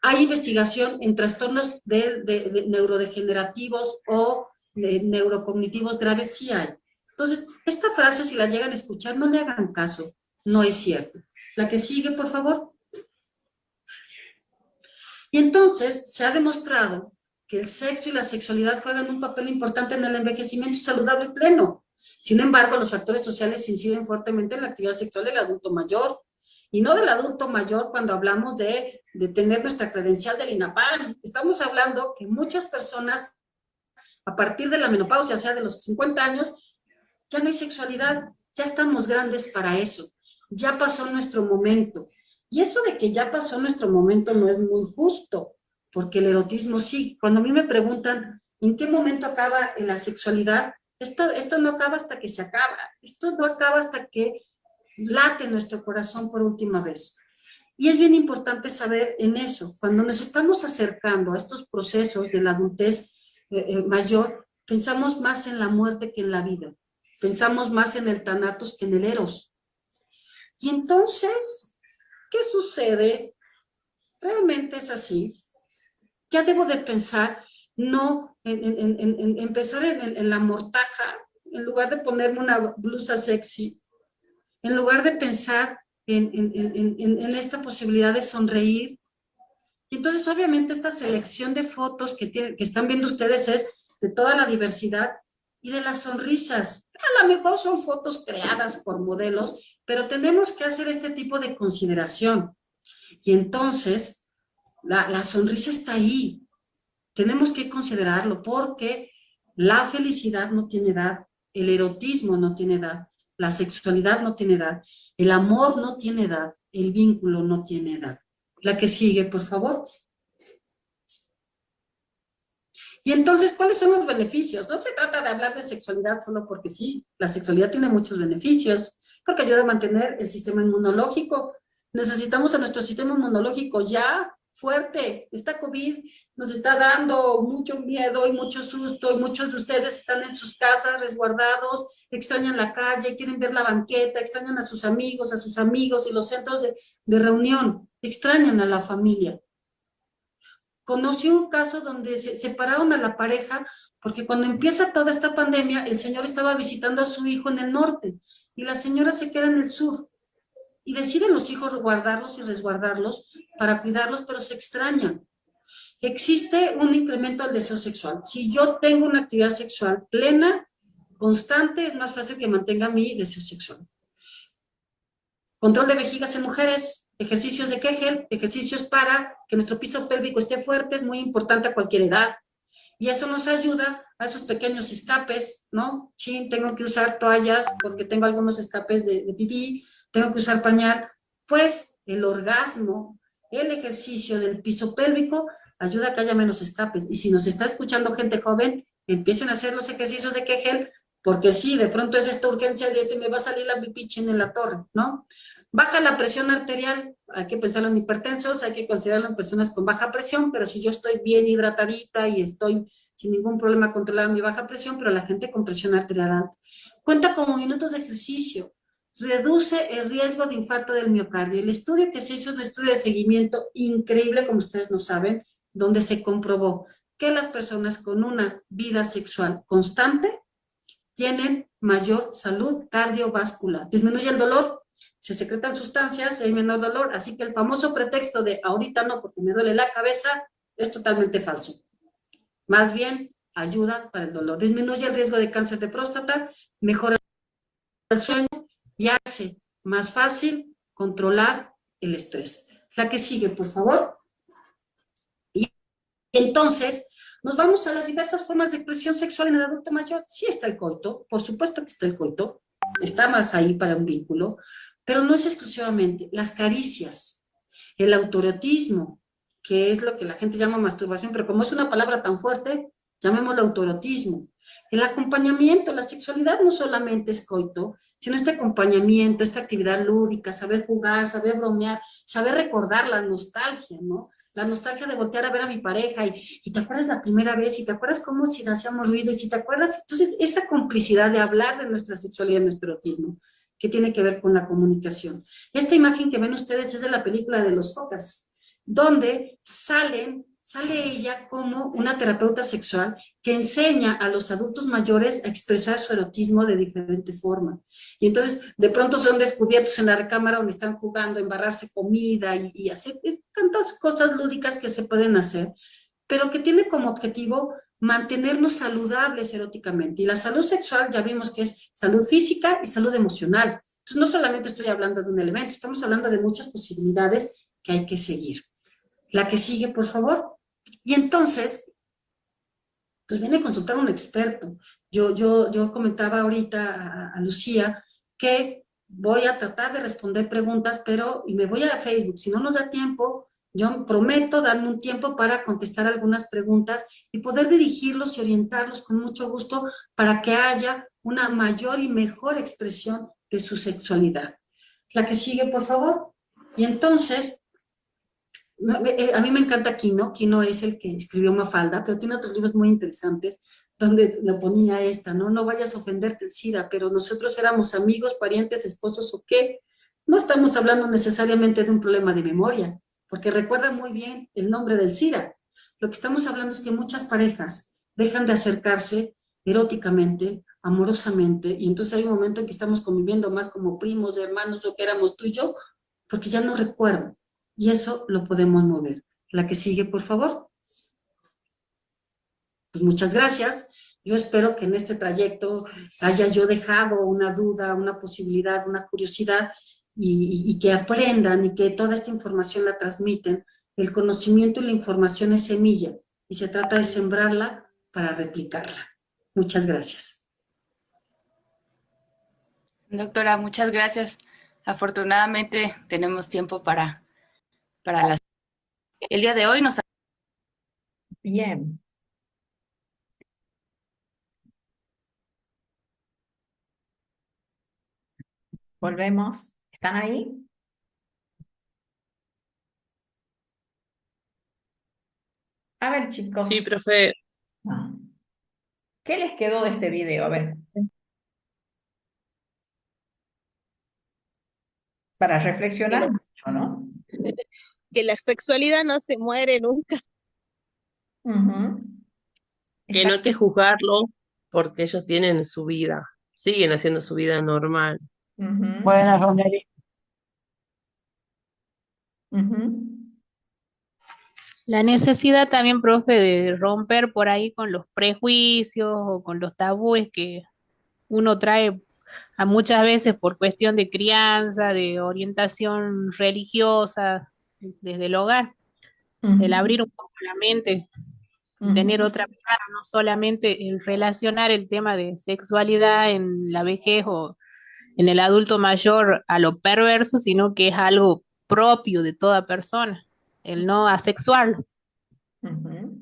Hay investigación en trastornos de neurodegenerativos o neurocognitivos graves, sí hay. Entonces, esta frase, si la llegan a escuchar, no le hagan caso, no es cierto. La que sigue, por favor. Y entonces, se ha demostrado que el sexo y la sexualidad juegan un papel importante en el envejecimiento saludable pleno. Sin embargo, los factores sociales inciden fuertemente en la actividad sexual del adulto mayor. Y no del adulto mayor cuando hablamos de tener nuestra credencial del INAPAM. Estamos hablando que muchas personas, a partir de la menopausia, sea de los 50 años, ya no hay sexualidad, ya estamos grandes para eso, ya pasó nuestro momento. Y eso de que ya pasó nuestro momento no es muy justo, porque el erotismo sí. Cuando a mí me preguntan, ¿en qué momento acaba la sexualidad? Esto no acaba hasta que se acaba, esto no acaba hasta que late nuestro corazón por última vez. Y es bien importante saber en eso, cuando nos estamos acercando a estos procesos de la adultez mayor, pensamos más en la muerte que en la vida, pensamos más en el thanatos que en el eros. Y entonces, ¿qué sucede? ¿Realmente es así? Ya debo de pensar, no en pensar en la mortaja, en lugar de ponerme una blusa sexy, en lugar de pensar en esta posibilidad de sonreír. Y entonces, obviamente, esta selección de fotos que están viendo ustedes es de toda la diversidad y de las sonrisas. A lo mejor son fotos creadas por modelos, pero tenemos que hacer este tipo de consideración. Y entonces, la sonrisa está ahí. Tenemos que considerarlo porque la felicidad no tiene edad, el erotismo no tiene edad, la sexualidad no tiene edad, el amor no tiene edad, el vínculo no tiene edad. La que sigue, por favor. Y entonces, ¿cuáles son los beneficios? No se trata de hablar de sexualidad solo porque sí, la sexualidad tiene muchos beneficios, porque ayuda a mantener el sistema inmunológico. Necesitamos a nuestro sistema inmunológico ya fuerte. Esta COVID nos está dando mucho miedo y mucho susto, y muchos de ustedes están en sus casas resguardados, extrañan la calle, quieren ver la banqueta, extrañan a sus amigos y los centros de reunión, extrañan a la familia. Conocí un caso donde se separaron a la pareja porque cuando empieza toda esta pandemia, el señor estaba visitando a su hijo en el norte y la señora se queda en el sur. Y deciden los hijos guardarlos y resguardarlos para cuidarlos, pero se extrañan. Existe un incremento al deseo sexual. Si yo tengo una actividad sexual plena, constante, es más fácil que mantenga mi deseo sexual. Control de vejigas en mujeres, ejercicios de Kegel, ejercicios para que nuestro piso pélvico esté fuerte, es muy importante a cualquier edad. Y eso nos ayuda a esos pequeños escapes, ¿no? Sí, tengo que usar toallas porque tengo algunos escapes de pipí, tengo que usar pañal. Pues el orgasmo, el ejercicio del piso pélvico ayuda a que haya menos escapes. Y si nos está escuchando gente joven, empiecen a hacer los ejercicios de Kegel, porque sí, de pronto es esta urgencia de se me va a salir la pipiche en la torre, ¿no? Baja la presión arterial, hay que pensarlo en hipertensos, hay que considerarlo en personas con baja presión, pero si yo estoy bien hidratadita y estoy sin ningún problema controlando mi baja presión, pero la gente con presión arterial alta. Cuenta como minutos de ejercicio, reduce el riesgo de infarto del miocardio. El estudio que se hizo es un estudio de seguimiento increíble, como ustedes no saben, donde se comprobó que las personas con una vida sexual constante tienen mayor salud cardiovascular. Disminuye el dolor, se secretan sustancias, hay menor dolor, así que el famoso pretexto de ahorita no porque me duele la cabeza es totalmente falso. Más bien, ayuda para el dolor. Disminuye el riesgo de cáncer de próstata, mejora el sueño y hace más fácil controlar el estrés. La que sigue, por favor. Y entonces, nos vamos a las diversas formas de expresión sexual en el adulto mayor. Sí está el coito, por supuesto que está el coito, está más ahí para un vínculo, pero no es exclusivamente. Las caricias, el autoerotismo, que es lo que la gente llama masturbación, pero como es una palabra tan fuerte, llamémoslo autoerotismo. El acompañamiento, la sexualidad no solamente es coito, sino este acompañamiento, esta actividad lúdica, saber jugar, saber bromear, saber recordar la nostalgia, ¿no? La nostalgia de voltear a ver a mi pareja y te acuerdas la primera vez y te acuerdas cómo si hacíamos ruido y si te acuerdas, entonces esa complicidad de hablar de nuestra sexualidad, de nuestro erotismo. que tiene que ver con la comunicación. Esta imagen que ven ustedes es de la película de Los Focas, donde sale ella como una terapeuta sexual que enseña a los adultos mayores a expresar su erotismo de diferente forma. Y entonces, de pronto son descubiertos en la recámara donde están jugando, embarrarse comida y hacer tantas cosas lúdicas que se pueden hacer, pero que tiene como objetivo mantenernos saludables eróticamente. Y la salud sexual ya vimos que es salud física y salud emocional. Entonces, no solamente estoy hablando de un elemento, estamos hablando de muchas posibilidades que hay que seguir. La que sigue, por favor. Y entonces, pues viene a consultar a un experto. Yo comentaba ahorita a Lucía que voy a tratar de responder preguntas, pero y me voy a Facebook. Si no nos da tiempo, yo prometo darme un tiempo para contestar algunas preguntas y poder dirigirlos y orientarlos con mucho gusto para que haya una mayor y mejor expresión de su sexualidad. La que sigue, por favor. Y entonces, a mí me encanta Quino. Quino es el que escribió Mafalda, pero tiene otros libros muy interesantes donde le ponía esta, ¿no? No vayas a ofenderte, Elcira, pero nosotros éramos amigos, parientes, esposos o qué. No estamos hablando necesariamente de un problema de memoria, porque recuerda muy bien el nombre del Elcira. Lo que estamos hablando es que muchas parejas dejan de acercarse eróticamente, amorosamente, y entonces hay un momento en que estamos conviviendo más como primos, hermanos, o que éramos tú y yo, porque ya no recuerdo. Y eso lo podemos mover. La que sigue, por favor. Pues muchas gracias. Yo espero que en este trayecto haya yo dejado una duda, una posibilidad, una curiosidad y que aprendan y que toda esta información la transmiten. El conocimiento y la información es semilla y se trata de sembrarla para replicarla. Muchas gracias. Doctora, muchas gracias. Afortunadamente tenemos tiempo para las... El día de hoy nos... Bien. Volvemos. ¿Están ahí? A ver, chicos. Sí, profe. Ah, ¿qué les quedó de este video? A ver, para Que, reflexionar los- mucho, ¿no? que la sexualidad no se muere nunca. Ujú. Que no hay Exacto. que juzgarlo porque ellos tienen su vida, siguen haciendo su vida normal. Ujú, Buenas, Ronely. ujú, La necesidad también, profe, de romper por ahí con los prejuicios o con los tabúes que uno trae a muchas veces por cuestión de crianza, de orientación religiosa desde el hogar, el ujú, abrir un poco la mente, tener ujú, otra mirada, no solamente el relacionar el tema de sexualidad en la vejez o en el adulto mayor a lo perverso, sino que es algo propio de toda persona, el no asexuarlo. ujú.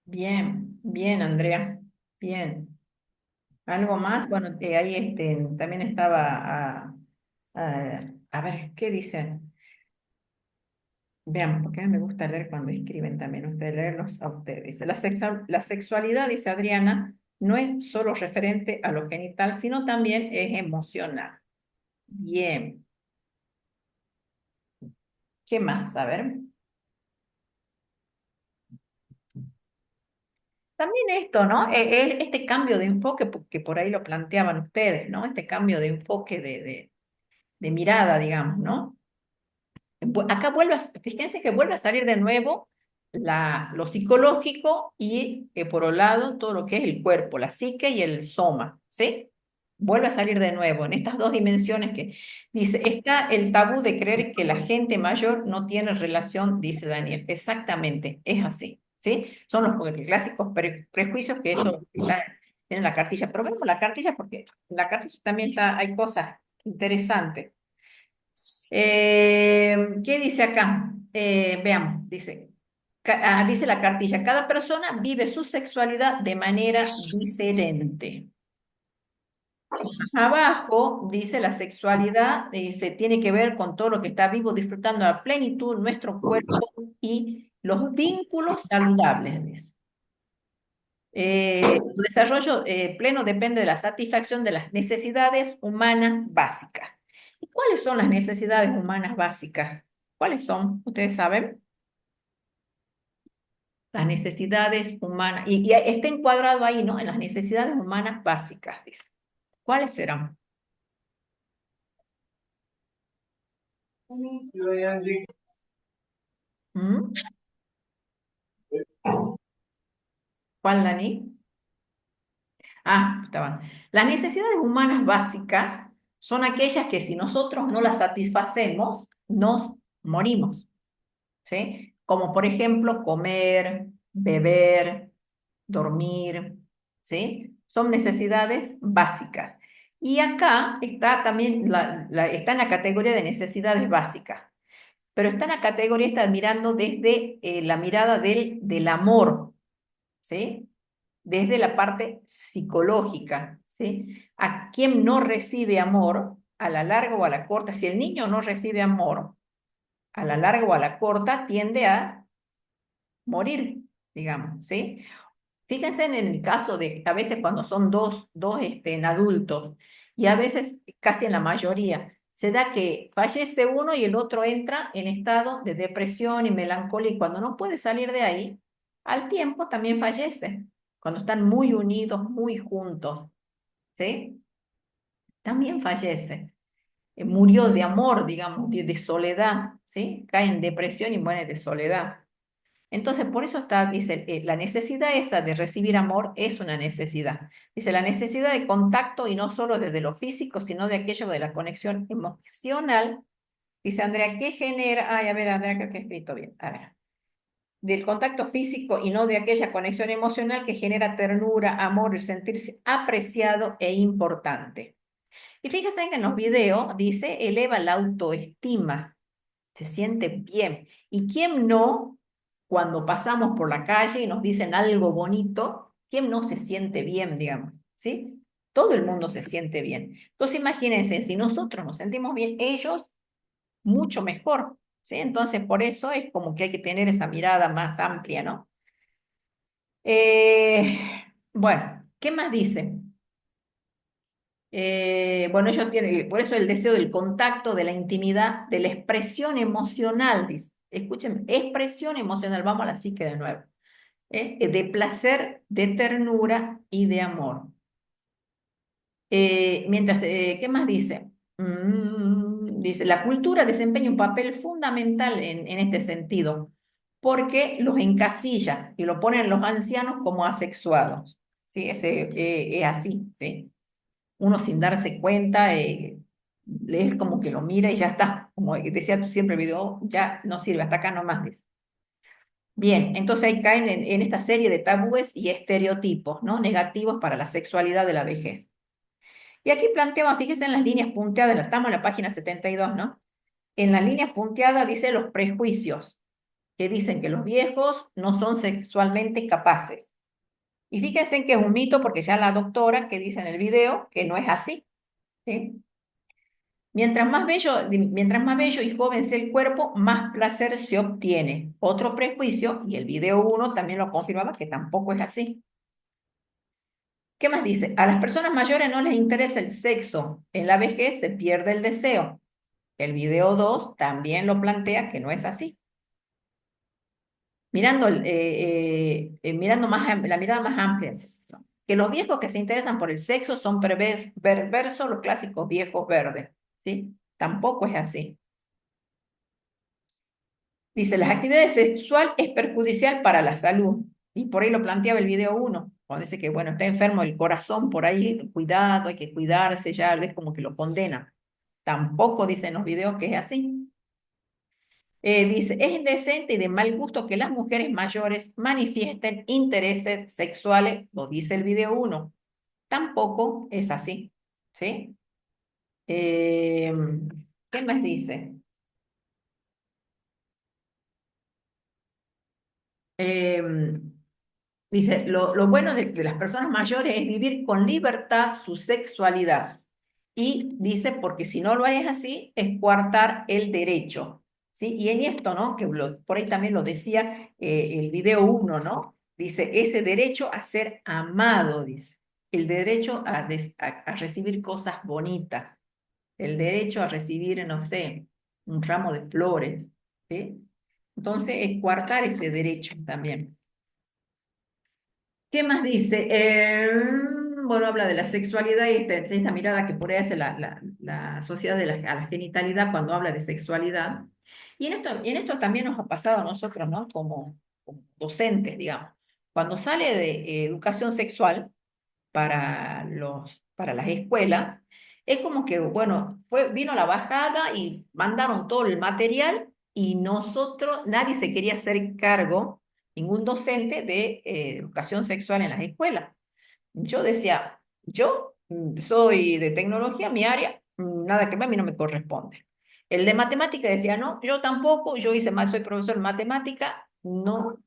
Bien, bien, Andrea. Bien. ¿Algo más? Bueno, ahí también estaba a, a ver, ¿qué dicen? Veamos, porque a mí me gusta leer cuando escriben también, ustedes leerlos a ustedes. Dice, la sexualidad, dice Adriana, no es solo referente a lo genital, sino también es emocional. Bien. ¿Qué más? A ver. También esto, ¿no? Este cambio de enfoque, porque por ahí lo planteaban ustedes, ¿no? Este cambio de enfoque de mirada, digamos, ¿no? Acá fíjense que vuelve a salir de nuevo lo psicológico y por un lado todo lo que es el cuerpo, la psique y el soma, ¿sí? Vuelve a salir de nuevo en estas dos dimensiones que dice, está el tabú de creer que la gente mayor no tiene relación, dice Daniel. Exactamente, es así, ¿sí? Son los clásicos prejuicios que eso está en la cartilla. Pero vemos la cartilla porque en la cartilla también hay cosas interesantes. ¿Qué dice acá? Veamos, dice la cartilla, cada persona vive su sexualidad de manera diferente. Abajo dice la sexualidad, tiene que ver con todo lo que está vivo, disfrutando a plenitud nuestro cuerpo y los vínculos saludables, dice. Su desarrollo pleno depende de la satisfacción de las necesidades humanas básicas. ¿Y cuáles son las necesidades humanas básicas? ¿Cuáles son? ¿Ustedes saben? Las necesidades humanas, y está encuadrado ahí, ¿no? En las necesidades humanas básicas, dice. ¿Cuáles serán? ¿Mm? ¿Cuál, Dani? Ah, estaban. Las necesidades humanas básicas son aquellas que si nosotros no las satisfacemos, nos morimos, ¿sí? Como por ejemplo comer, beber, dormir, ¿sí? Son necesidades básicas. Y acá está también, está en la categoría de necesidades básicas, pero está en la categoría, está mirando desde la mirada del amor, ¿sí? Desde la parte psicológica, ¿sí? ¿A quién no recibe amor, a la larga o a la corta? Si el niño no recibe amor, a la larga o a la corta, tiende a morir, digamos, ¿sí? Fíjense en el caso de a veces cuando son dos en adultos, y a veces casi en la mayoría, se da que fallece uno y el otro entra en estado de depresión y melancolía, y cuando no puede salir de ahí, al tiempo también fallece, cuando están muy unidos, muy juntos, ¿sí? También fallece. Murió de amor, digamos, de soledad, ¿sí? Cae en depresión y muere de soledad. Entonces, por eso está, dice, la necesidad esa de recibir amor es una necesidad. Dice, la necesidad de contacto y no solo desde lo físico, sino de aquello de la conexión emocional. Dice Andrea, ¿qué genera? Ay, a ver, Andrea, creo que he escrito bien. A ver. Del contacto físico y no de aquella conexión emocional que genera ternura, amor, el sentirse apreciado e importante. Y fíjense que en los videos dice, eleva la autoestima, se siente bien. ¿Y quién no, cuando pasamos por la calle y nos dicen algo bonito, quién no se siente bien, digamos? ¿Sí? Todo el mundo se siente bien. Entonces imagínense, si nosotros nos sentimos bien, ellos mucho mejor, ¿sí? Entonces por eso es como que hay que tener esa mirada más amplia, ¿no? Eh, bueno, ¿qué más dice? Bueno, ellos tienen, por eso el deseo del contacto, de la intimidad, de la expresión emocional, dice. Escuchen, expresión emocional, vamos a la psique de nuevo. De placer, de ternura y de amor. ¿Qué más dice? Dice, la cultura desempeña un papel fundamental en este sentido, porque los encasilla y lo ponen los ancianos como asexuados. ¿Sí? Es así, ¿sí? Uno sin darse cuenta, es como que lo mira y ya está. Como decía tú siempre, el video ya no sirve, hasta acá nomás dice. Bien, entonces ahí caen en esta serie de tabúes y estereotipos, ¿no? Negativos para la sexualidad de la vejez. Y aquí planteamos, fíjense en las líneas punteadas, estamos en la página 72, ¿no? En las líneas punteadas dice los prejuicios, que dicen que los viejos no son sexualmente capaces. Y fíjense que es un mito porque ya la doctora que dice en el video que no es así, ¿sí? Mientras más bello y joven sea el cuerpo, más placer se obtiene. Otro prejuicio, y el video 1 también lo confirmaba, que tampoco es así. ¿Qué más dice? A las personas mayores no les interesa el sexo. En la vejez se pierde el deseo. El video 2 también lo plantea que no es así. Mirando la mirada más amplia, ¿no? Que los viejos que se interesan por el sexo son perversos, los clásicos viejos verdes, ¿sí? Tampoco es así. Dice, las actividades sexuales es perjudicial para la salud. Y por ahí lo planteaba el video 1, cuando dice que, bueno, está enfermo el corazón, por ahí, cuidado, hay que cuidarse, ya ves como que lo condena. Tampoco dicen los videos que es así. Dice, es indecente y de mal gusto que las mujeres mayores manifiesten intereses sexuales, lo dice el video 1. Tampoco es así, ¿sí? ¿Qué más dice? Dice, lo bueno de las personas mayores es vivir con libertad su sexualidad. Y dice, porque si no lo es así, es coartar el derecho. ¿Sí? Y en esto, ¿no? Que por ahí también lo decía el video 1, ¿no? Dice, ese derecho a ser amado, dice. El derecho a recibir cosas bonitas. El derecho a recibir, no sé, un ramo de flores, ¿sí? Entonces, es coartar ese derecho también. ¿Qué más dice? Bueno, habla de la sexualidad y esta mirada que por ahí hace la sociedad a la genitalidad cuando habla de sexualidad. Y en esto también nos ha pasado a nosotros, ¿no? Como docentes, digamos. Cuando sale de educación sexual para las escuelas, es como que, bueno, vino la bajada y mandaron todo el material y nosotros, nadie se quería hacer cargo, ningún docente de educación sexual en las escuelas. Yo decía, yo soy de tecnología, mi área, nada que ver, a mí no me corresponde. El de matemática decía, no, yo tampoco, yo hice más, soy profesor de matemática, no.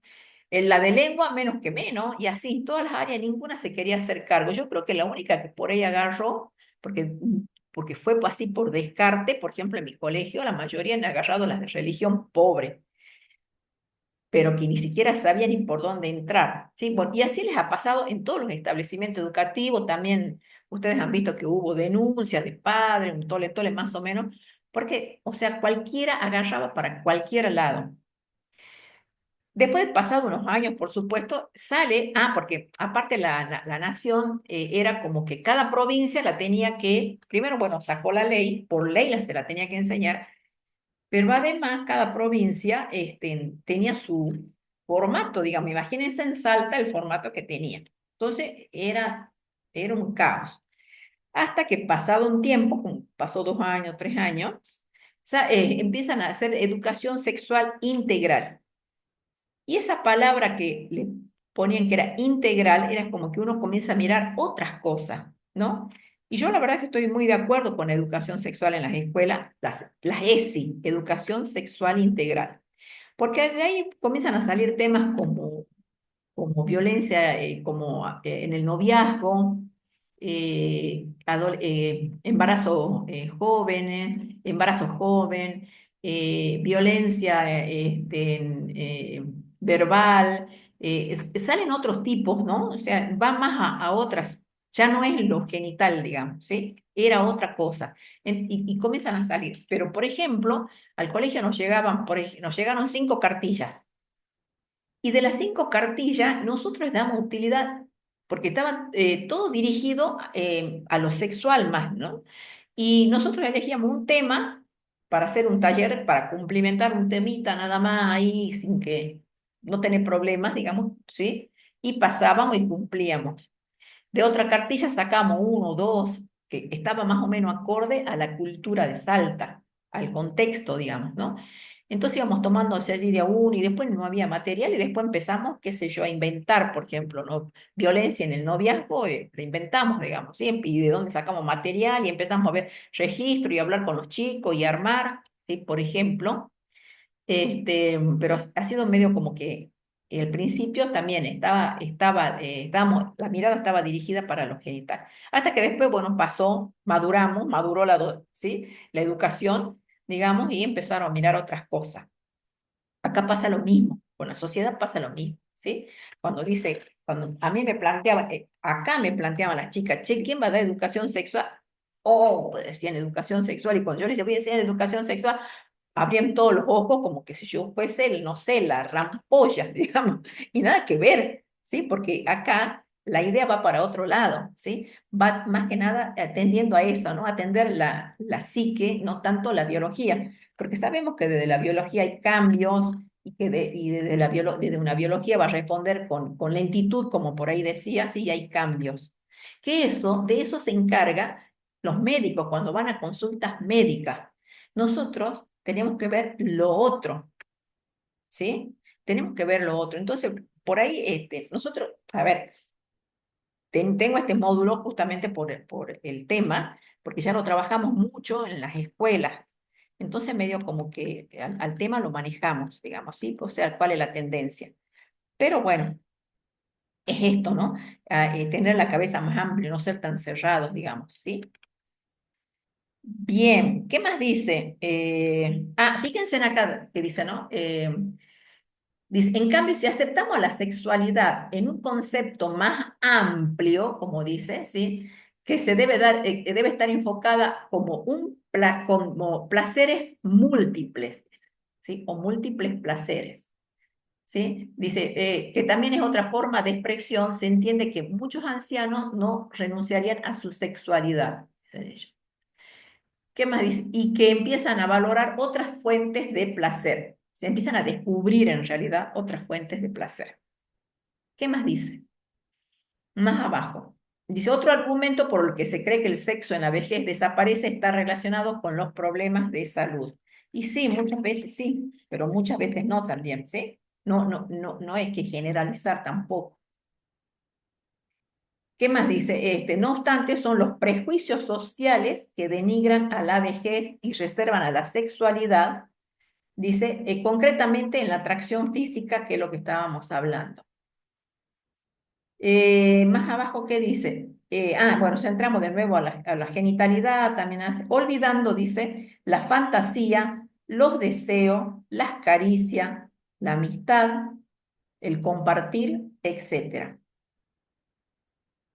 En la de lengua, menos que menos, y así, todas las áreas, ninguna se quería hacer cargo. Yo creo que la única que por ahí agarró, porque fue así por descarte, por ejemplo, en mi colegio, la mayoría han agarrado las de religión pobre, pero que ni siquiera sabían ni por dónde entrar, ¿sí? Bueno, y así les ha pasado en todos los establecimientos educativos, también ustedes han visto que hubo denuncias de padres, un tole tole más o menos, porque, o sea, cualquiera agarraba para cualquier lado. Después de pasar unos años, por supuesto, sale, porque aparte la nación era como que cada provincia la tenía que, primero, bueno, sacó la ley, por ley se la tenía que enseñar, pero además cada provincia tenía su formato, digamos, imagínense en Salta el formato que tenía. Entonces era un caos. Hasta que pasado un tiempo, como pasó 2 años, 3 años, empiezan a hacer educación sexual integral. Y esa palabra que le ponían que era integral, era como que uno comienza a mirar otras cosas, ¿no? Y yo la verdad que estoy muy de acuerdo con la educación sexual en las escuelas, las ESI, educación sexual integral, porque de ahí comienzan a salir temas como violencia, como en el noviazgo, embarazo embarazo joven, violencia verbal, salen otros tipos, ¿no? O sea, va más a otras, ya no es lo genital, digamos, ¿sí? Era otra cosa. Y comienzan a salir. Pero, por ejemplo, al colegio nos llegaron 5 cartillas. Y de las 5 cartillas, nosotros les damos utilidad, porque estaba todo dirigido a lo sexual más, ¿no? Y nosotros elegíamos un tema para hacer un taller, para cumplimentar un temita nada más ahí, sin que no tener problemas, digamos, ¿sí? Y pasábamos y cumplíamos. De otra cartilla sacamos uno o dos que estaba más o menos acorde a la cultura de Salta, al contexto, digamos, ¿no? Entonces íbamos tomando hacia allí de a uno y después no había material y después empezamos, qué sé yo, a inventar, por ejemplo, ¿no? Violencia en el noviazgo, la inventamos, digamos, ¿sí? Y de dónde sacamos material y empezamos a ver registro y hablar con los chicos y armar, ¿sí? Por ejemplo. Pero ha sido medio como que el principio también la mirada estaba dirigida para los genitales. Hasta que después, bueno, maduró ¿sí? La educación, digamos, y empezaron a mirar otras cosas. Acá pasa lo mismo, con la sociedad pasa lo mismo, ¿sí? Cuando a mí me planteaban, acá me planteaban las chicas, che, ¿quién va a dar educación sexual? Oh, decían educación sexual, y cuando yo les decía, voy a enseñar educación sexual, abrían todos los ojos como que si yo fuese, no sé, la rampolla, digamos, y nada que ver, ¿sí? Porque acá la idea va para otro lado, ¿sí? Va más que nada atendiendo a eso, ¿no? Atender la psique, no tanto la biología, porque sabemos que desde la biología hay cambios y desde una biología va a responder con lentitud, como por ahí decía, sí, hay cambios. De eso se encarga los médicos cuando van a consultas médicas. Nosotros tenemos que ver lo otro, ¿sí? Tenemos que ver lo otro. Entonces, por ahí, nosotros, a ver, tengo este módulo justamente por el tema, porque ya lo trabajamos mucho en las escuelas. Entonces, medio como que al tema lo manejamos, digamos, ¿sí? O sea, cuál es la tendencia. Pero bueno, es esto, ¿no? Tener la cabeza más amplia, no ser tan cerrados, digamos, ¿sí? Bien, ¿qué más dice? Fíjense en acá que dice, ¿no? Dice, en cambio, si aceptamos la sexualidad en un concepto más amplio, como dice, ¿sí? Que se debe dar, debe estar enfocada como como placeres múltiples, dice, ¿sí? O múltiples placeres, ¿sí? Dice que también es otra forma de expresión, se entiende que muchos ancianos no renunciarían a su sexualidad, dice ella. ¿Qué más dice? Y que empiezan a valorar otras fuentes de placer. Se empiezan a descubrir en realidad otras fuentes de placer. ¿Qué más dice? Más abajo. Dice, otro argumento por el que se cree que el sexo en la vejez desaparece está relacionado con los problemas de salud. Y sí, muchas veces sí, pero muchas veces no también, ¿sí? No hay que generalizar tampoco. ¿Qué más dice? No obstante, son los prejuicios sociales que denigran a la vejez y reservan a la sexualidad, dice, concretamente en la atracción física, que es lo que estábamos hablando. Más abajo, ¿qué dice? Bueno, centramos de nuevo a la genitalidad, también hace, olvidando, dice, la fantasía, los deseos, las caricias, la amistad, el compartir, etcétera.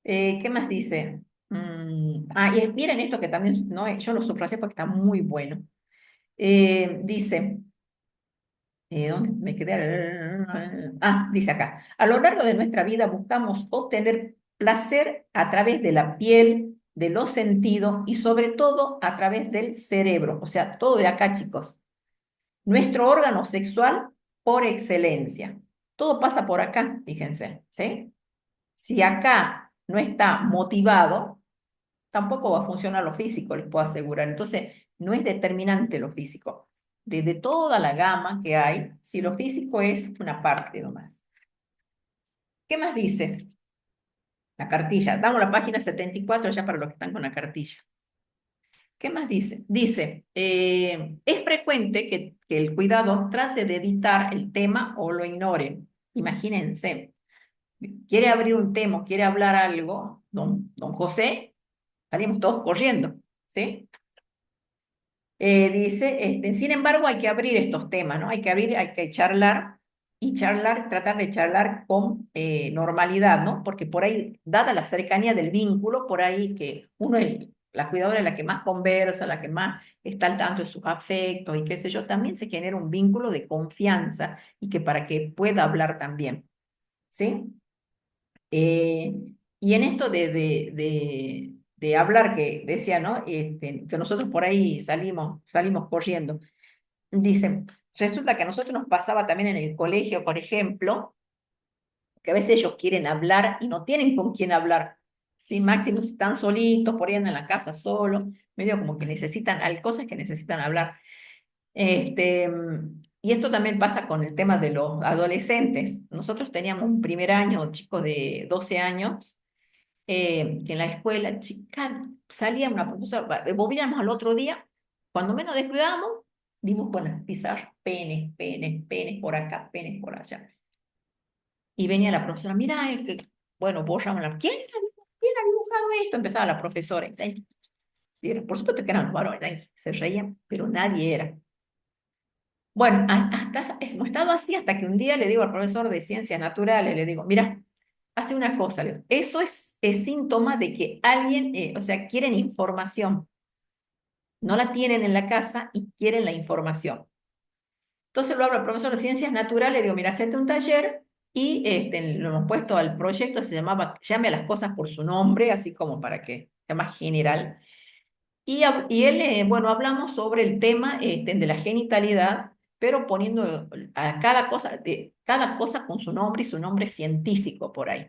¿Qué más dice? Y miren esto que también, no, yo lo subrayé porque está muy bueno. Dice, ¿dónde me quedé? Dice acá, a lo largo de nuestra vida buscamos obtener placer a través de la piel, de los sentidos y sobre todo a través del cerebro. O sea, todo de acá, chicos. Nuestro órgano sexual por excelencia. Todo pasa por acá, fíjense, ¿sí? Si acá no está motivado, tampoco va a funcionar lo físico, les puedo asegurar. Entonces, no es determinante lo físico. De toda la gama que hay, si lo físico es una parte nomás. ¿Qué más dice? La cartilla. Damos la página 74 ya para los que están con la cartilla. ¿Qué más dice? Dice, es frecuente que el cuidador trate de evitar el tema o lo ignore. Imagínense, quiere abrir un tema, quiere hablar algo, don José, salimos todos corriendo, ¿sí? Dice, sin embargo, hay que abrir estos temas, ¿no? Hay que abrir, hay que charlar y charlar, tratar de charlar con normalidad, ¿no? Porque por ahí, dada la cercanía del vínculo, por ahí que uno, la cuidadora es la que más conversa, la que más está al tanto de sus afectos y qué sé yo, también se genera un vínculo de confianza y que para que pueda hablar también, ¿sí? Y en esto de hablar, que decía, ¿no? Que nosotros por ahí salimos corriendo. Dicen, resulta que a nosotros nos pasaba también en el colegio, por ejemplo, que a veces ellos quieren hablar y no tienen con quién hablar. ¿Sí? Máximo si están solitos, por ahí andan en la casa solos, medio como que necesitan, hay cosas que necesitan hablar. Y esto también pasa con el tema de los adolescentes. Nosotros teníamos un primer año, chicos de 12 años, que en la escuela, chica, salía una profesora, volvíamos al otro día, cuando menos descuidábamos, dimos con las pizarras, penes por acá, penes por allá. Y venía la profesora, mira, bueno, borramos ¿quién ha dibujado esto? Empezaba la profesora. Por supuesto que eran los varones, se reían, pero nadie era. Bueno, hasta hemos estado así hasta que un día le digo al profesor de ciencias naturales, le digo, mira, hace una cosa, le digo, eso es síntoma de que alguien, o sea, quieren información, no la tienen en la casa y quieren la información. Entonces lo hablo al profesor de ciencias naturales, le digo, mira, hacete un taller y lo hemos puesto al proyecto, se llamaba Llame a las cosas por su nombre, así como para que sea más general. Y él, bueno, hablamos sobre el tema de la genitalidad, pero poniendo a cada cosa con su nombre y su nombre científico por ahí.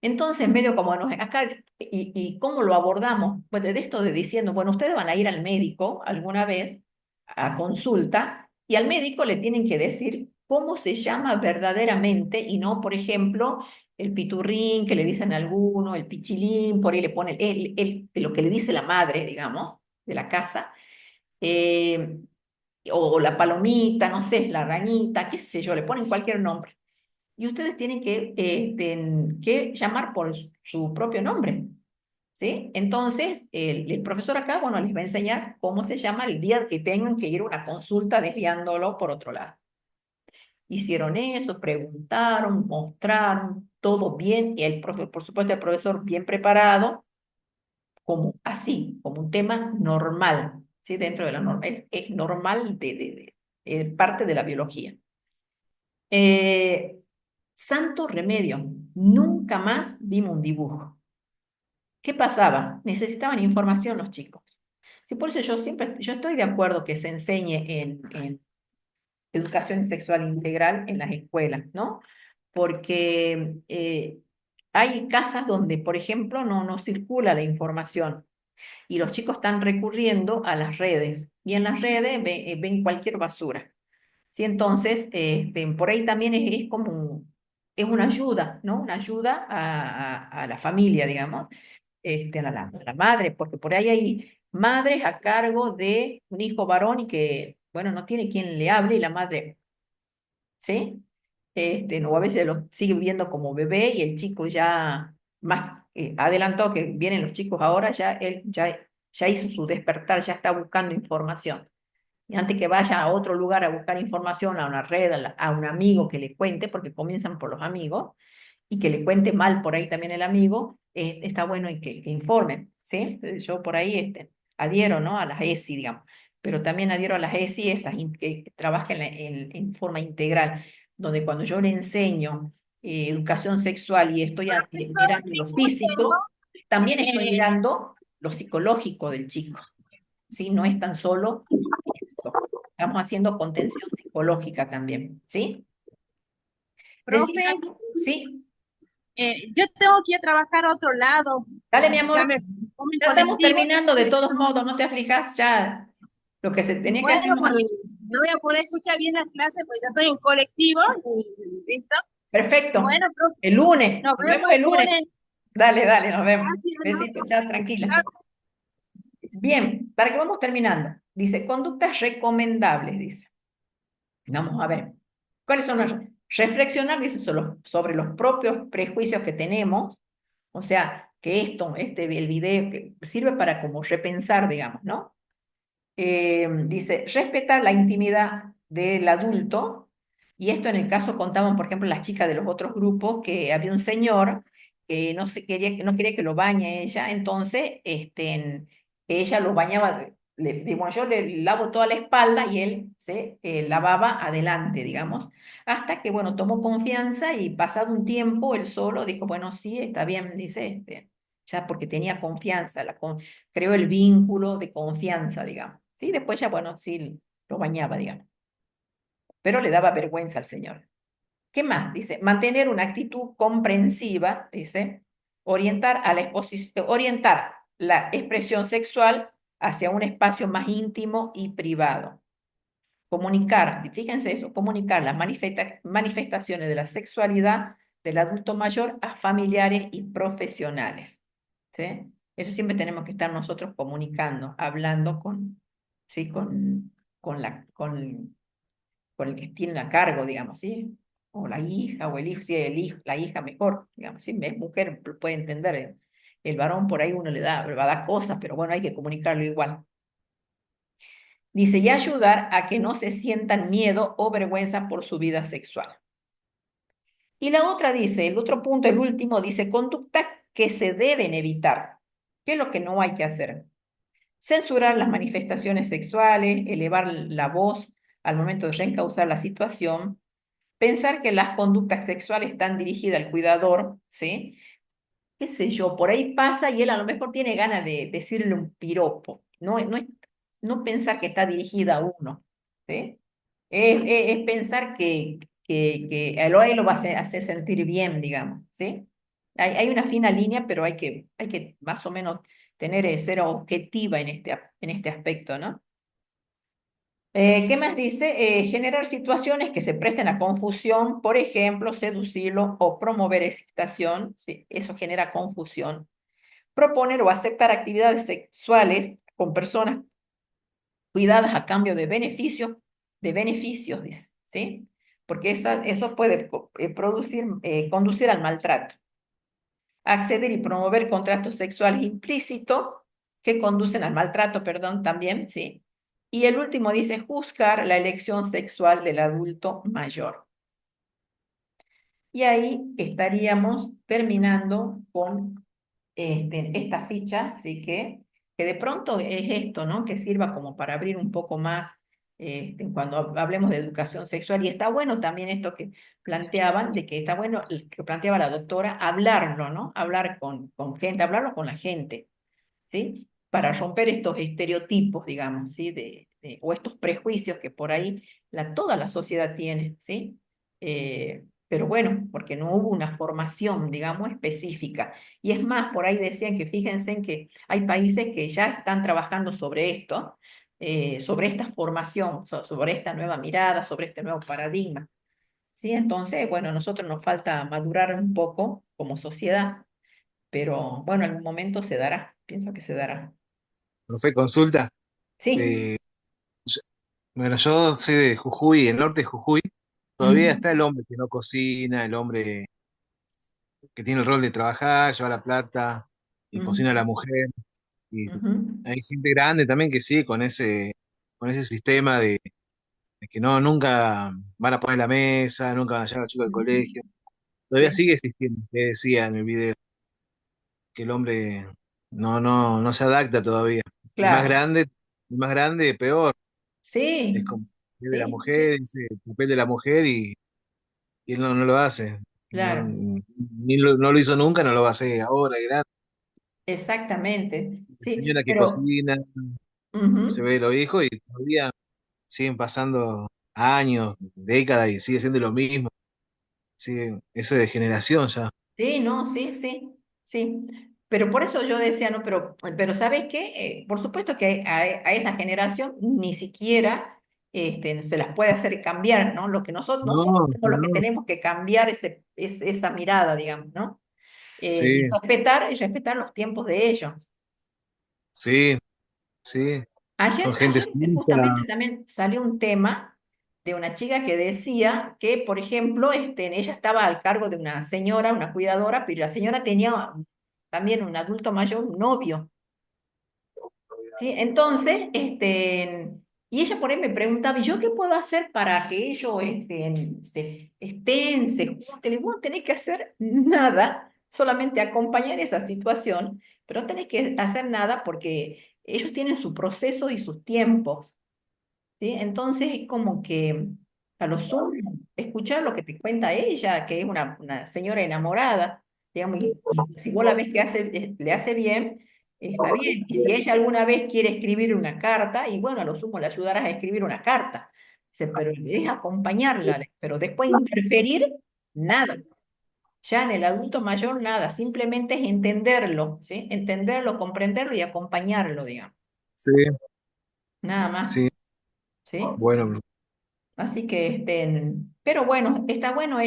Entonces, medio como acá, y cómo lo abordamos, pues de esto de diciendo, bueno, ustedes van a ir al médico alguna vez a consulta, y al médico le tienen que decir cómo se llama verdaderamente, y no, por ejemplo, el piturrín que le dicen a alguno, el pichilín, por ahí le ponen de lo que le dice la madre, digamos, de la casa, eh, o la palomita, no sé, la arañita, qué sé yo, le ponen cualquier nombre y ustedes tienen que llamar por su propio nombre, ¿sí? Entonces, el profesor acá, bueno, les va a enseñar cómo se llama el día que tengan que ir a una consulta desviándolo por otro lado. hicieron eso, preguntaron, mostraron, todo bien, y el profe, por supuesto el profesor bien preparado, como así, como un tema normal, ¿sí? Dentro de la norma, es normal parte de la biología. Santo remedio, nunca más vimos un dibujo. ¿Qué pasaba? Necesitaban información los chicos. Sí, por eso yo estoy de acuerdo que se enseñe en educación sexual integral en las escuelas, ¿no? Porque hay casas donde, por ejemplo, no circula la información y los chicos están recurriendo a las redes y en las redes ven cualquier basura. ¿Sí? Entonces, por ahí también es como es una ayuda, ¿no? Una ayuda a la familia, digamos, a la madre, porque por ahí hay madres a cargo de un hijo varón y que, bueno, no tiene quien le hable y la madre, ¿sí? No, a veces lo sigue viendo como bebé y el chico ya más adelantó que vienen los chicos ahora, ya él ya hizo su despertar, ya está buscando información. Y antes que vaya a otro lugar a buscar información, a una red, a un amigo que le cuente, porque comienzan por los amigos, y que le cuente mal por ahí también el amigo, está bueno y que informen, ¿sí? Yo por ahí adhiero, ¿no? A las ESI, digamos, pero también adhiero a las ESI, esas que trabajan en forma integral, donde cuando yo le enseño educación sexual y estoy mirando lo físico, también estoy mirando lo psicológico del chico, ¿sí? No es tan solo esto. Estamos haciendo contención psicológica también, ¿sí? Profe, Decía, sí, yo tengo que ir a trabajar a otro lado. dale mi Ya amor, me como el ya estamos colectivo. terminando de todos modos, no te aflijas, ya lo que se tenía que hacer Bueno, nomás. pues no voy a poder escuchar bien las clases porque ya estoy en colectivo y listo. Perfecto, Bueno, profe, el lunes, nos nos vemos vemos el el lunes. lunes. Dale, nos vemos. Gracias, ¿no? Besito, chao, tranquila. Gracias. Bien, para que vamos terminando. Dice, conductas recomendables, dice. Vamos a ver. ¿Cuáles son las? Reflexionar, dice, sobre los propios prejuicios que tenemos. O sea, que el video que sirve para como repensar, digamos, ¿no? Dice, respetar la intimidad del adulto, y esto en el caso contaban, por ejemplo, las chicas de los otros grupos, que había un señor que no quería que lo bañe ella, entonces ella lo bañaba, digamos, yo le lavo toda la espalda y él se lavaba adelante, digamos, hasta que, bueno, tomó confianza y pasado un tiempo, él solo dijo, bueno, sí, está bien, dice, ya porque tenía confianza, creó el vínculo de confianza, digamos. Sí, después ya, bueno, sí, lo bañaba, digamos, pero le daba vergüenza al señor. ¿Qué más? Dice, mantener una actitud comprensiva, dice, orientar la expresión sexual hacia un espacio más íntimo y privado. Comunicar, y fíjense eso, comunicar las manifestaciones de la sexualidad del adulto mayor a familiares y profesionales. ¿Sí? Eso siempre tenemos que estar nosotros comunicando, hablando ¿sí? con el que tiene a cargo, digamos, ¿sí? O la hija, o el hijo, sí, la hija mejor, digamos, ¿sí? Es mujer, puede entender. El varón por ahí uno va a dar cosas, pero bueno, hay que comunicarlo igual. Dice, y ayudar a que no se sientan miedo o vergüenza por su vida sexual. Y la otra dice, el otro punto, el último, dice, conductas que se deben evitar. ¿Qué es lo que no hay que hacer? Censurar las manifestaciones sexuales, elevar la voz al momento de reencauzar la situación, pensar que las conductas sexuales están dirigidas al cuidador, ¿sí? Qué sé yo, por ahí pasa y él a lo mejor tiene ganas de decirle un piropo, no pensar que está dirigida a uno, ¿sí? Es pensar que a él lo va a hacer sentir bien, digamos, ¿sí? Hay una fina línea, pero hay que más o menos ser objetiva en este aspecto, ¿no? ¿Qué más dice? Generar situaciones que se presten a confusión, por ejemplo, seducirlo o promover excitación, sí, eso genera confusión. Proponer o aceptar actividades sexuales con personas cuidadas a cambio de beneficios, dice, ¿sí? Porque eso puede conducir al maltrato. Acceder y promover contratos sexuales implícitos que conducen al maltrato, perdón, también, ¿sí? Y el último dice juzgar la elección sexual del adulto mayor. Y ahí estaríamos terminando con esta ficha, así que de pronto es esto, ¿no? Que sirva como para abrir un poco más cuando hablemos de educación sexual. Y está bueno también esto que planteaban, de que está bueno, que planteaba la doctora, hablarlo, ¿no? Hablar con gente, hablarlo con la gente, ¿sí? Para romper estos estereotipos, digamos, ¿sí? O estos prejuicios que por ahí toda la sociedad tiene, ¿sí? Pero bueno, porque no hubo una formación, digamos, específica. Y es más, por ahí decían que fíjense en que hay países que ya están trabajando sobre esto, sobre esta formación, sobre esta nueva mirada, sobre este nuevo paradigma, ¿sí? Entonces, bueno, a nosotros nos falta madurar un poco como sociedad, pero bueno, en algún momento se dará, pienso que se dará. Profe, consulta. Sí. Eh, bueno, yo soy de Jujuy, el norte de Jujuy. Todavía Ujú, está el hombre que no cocina, el hombre que tiene el rol de trabajar, llevar la plata, y cocina a ujú, la mujer. Y ujú. hay gente grande también que sigue con ese sistema de que no, nunca van a poner la mesa, nunca van a llevar a los chicos al colegio. Todavía Sí, sigue existiendo, que decía en el video, que el hombre no se adapta todavía. claro. El más grande, peor. Es Sí, como es de la sí, sí, mujer, es el papel de la mujer y él no lo hace. No, claro. no lo hizo nunca, no lo va a hacer ahora, grande. Exactamente. La Sí, señora que pero cocina, se ujú. ve los hijos y todavía siguen pasando años, décadas y sigue siendo lo mismo. Sigue, eso es de generación ya. Sí, no, sí, sí, sí. Pero por eso yo decía, no, pero ¿sabes qué? Por supuesto que a esa generación ni siquiera se las puede hacer cambiar, ¿no? Lo que nosotros No, somos los que no, tenemos que cambiar esa mirada, digamos, ¿no? sí, Y respetar los tiempos de ellos. sí, sí. Son gente Ayer sumisa. justamente también salió un tema de una chica que decía que, por ejemplo, ella estaba al cargo de una señora, una cuidadora, pero la señora tenía también un adulto mayor, un novio, ¿sí? Entonces, y ella por ahí me preguntaba, ¿y yo qué puedo hacer para que ellos se junten? Le digo, "Vos no tenés que hacer nada, solamente acompañar esa situación, pero no tenés que hacer nada porque ellos tienen su proceso y sus tiempos, ¿sí? Entonces es como que a lo sumo, escuchar lo que te cuenta ella, que es una señora enamorada, digamos, y si vos la ves que le hace bien, está bien. Y si ella alguna vez quiere escribir una carta, y bueno, a lo sumo le ayudarás a escribir una carta. Dice, pero es acompañarla, pero después interferir, nada. Ya en el adulto mayor, nada, simplemente es entenderlo, ¿sí? Entenderlo, comprenderlo y acompañarlo, digamos. Sí, Nada más, sí. ¿sí? Bueno, Así que, pero bueno, está bueno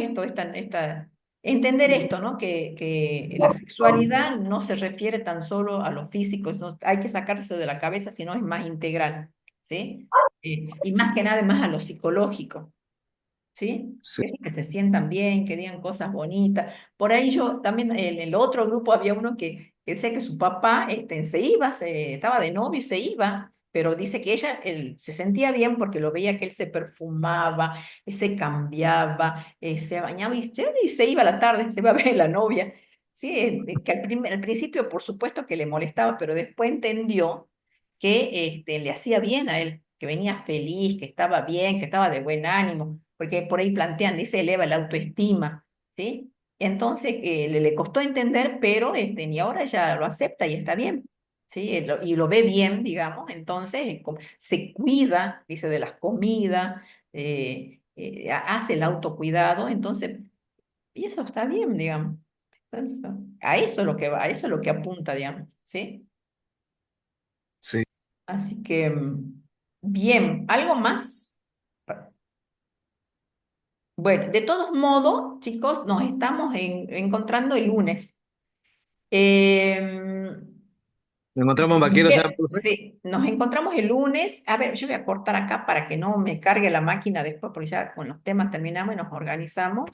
entender esto, ¿no? Que la sexualidad no se refiere tan solo a lo físico, no, hay que sacarse de la cabeza, sino es más integral, ¿sí? Y más que nada, más a lo psicológico, ¿sí? sí. Que se sientan bien, que digan cosas bonitas. Por ahí yo también, en el otro grupo había uno que decía que su papá se iba, estaba de novio y se iba, pero dice que ella se sentía bien porque lo veía que él se perfumaba, se cambiaba, se bañaba y se iba a la tarde, se iba a ver a la novia. Sí, que al principio por supuesto que le molestaba, pero después entendió que le hacía bien a él, que venía feliz, que estaba bien, que estaba de buen ánimo, porque por ahí plantean, dice, eleva la autoestima, ¿sí? Entonces le costó entender, pero y ahora ya lo acepta y está bien, ¿sí? Y lo ve bien, digamos, entonces se cuida, dice, de las comidas, hace el autocuidado, entonces, y eso está bien, digamos. Entonces, a eso es lo que va, a eso es lo que apunta, digamos, ¿sí? Sí. Así que, bien, ¿algo más? Bueno, de todos modos, chicos, nos estamos encontrando el lunes. Em, ¿Nos encontramos en Vaquero ya, profe? sí, nos encontramos el lunes. A ver, yo voy a cortar acá para que no me cargue la máquina después, porque ya con los temas terminamos y nos organizamos.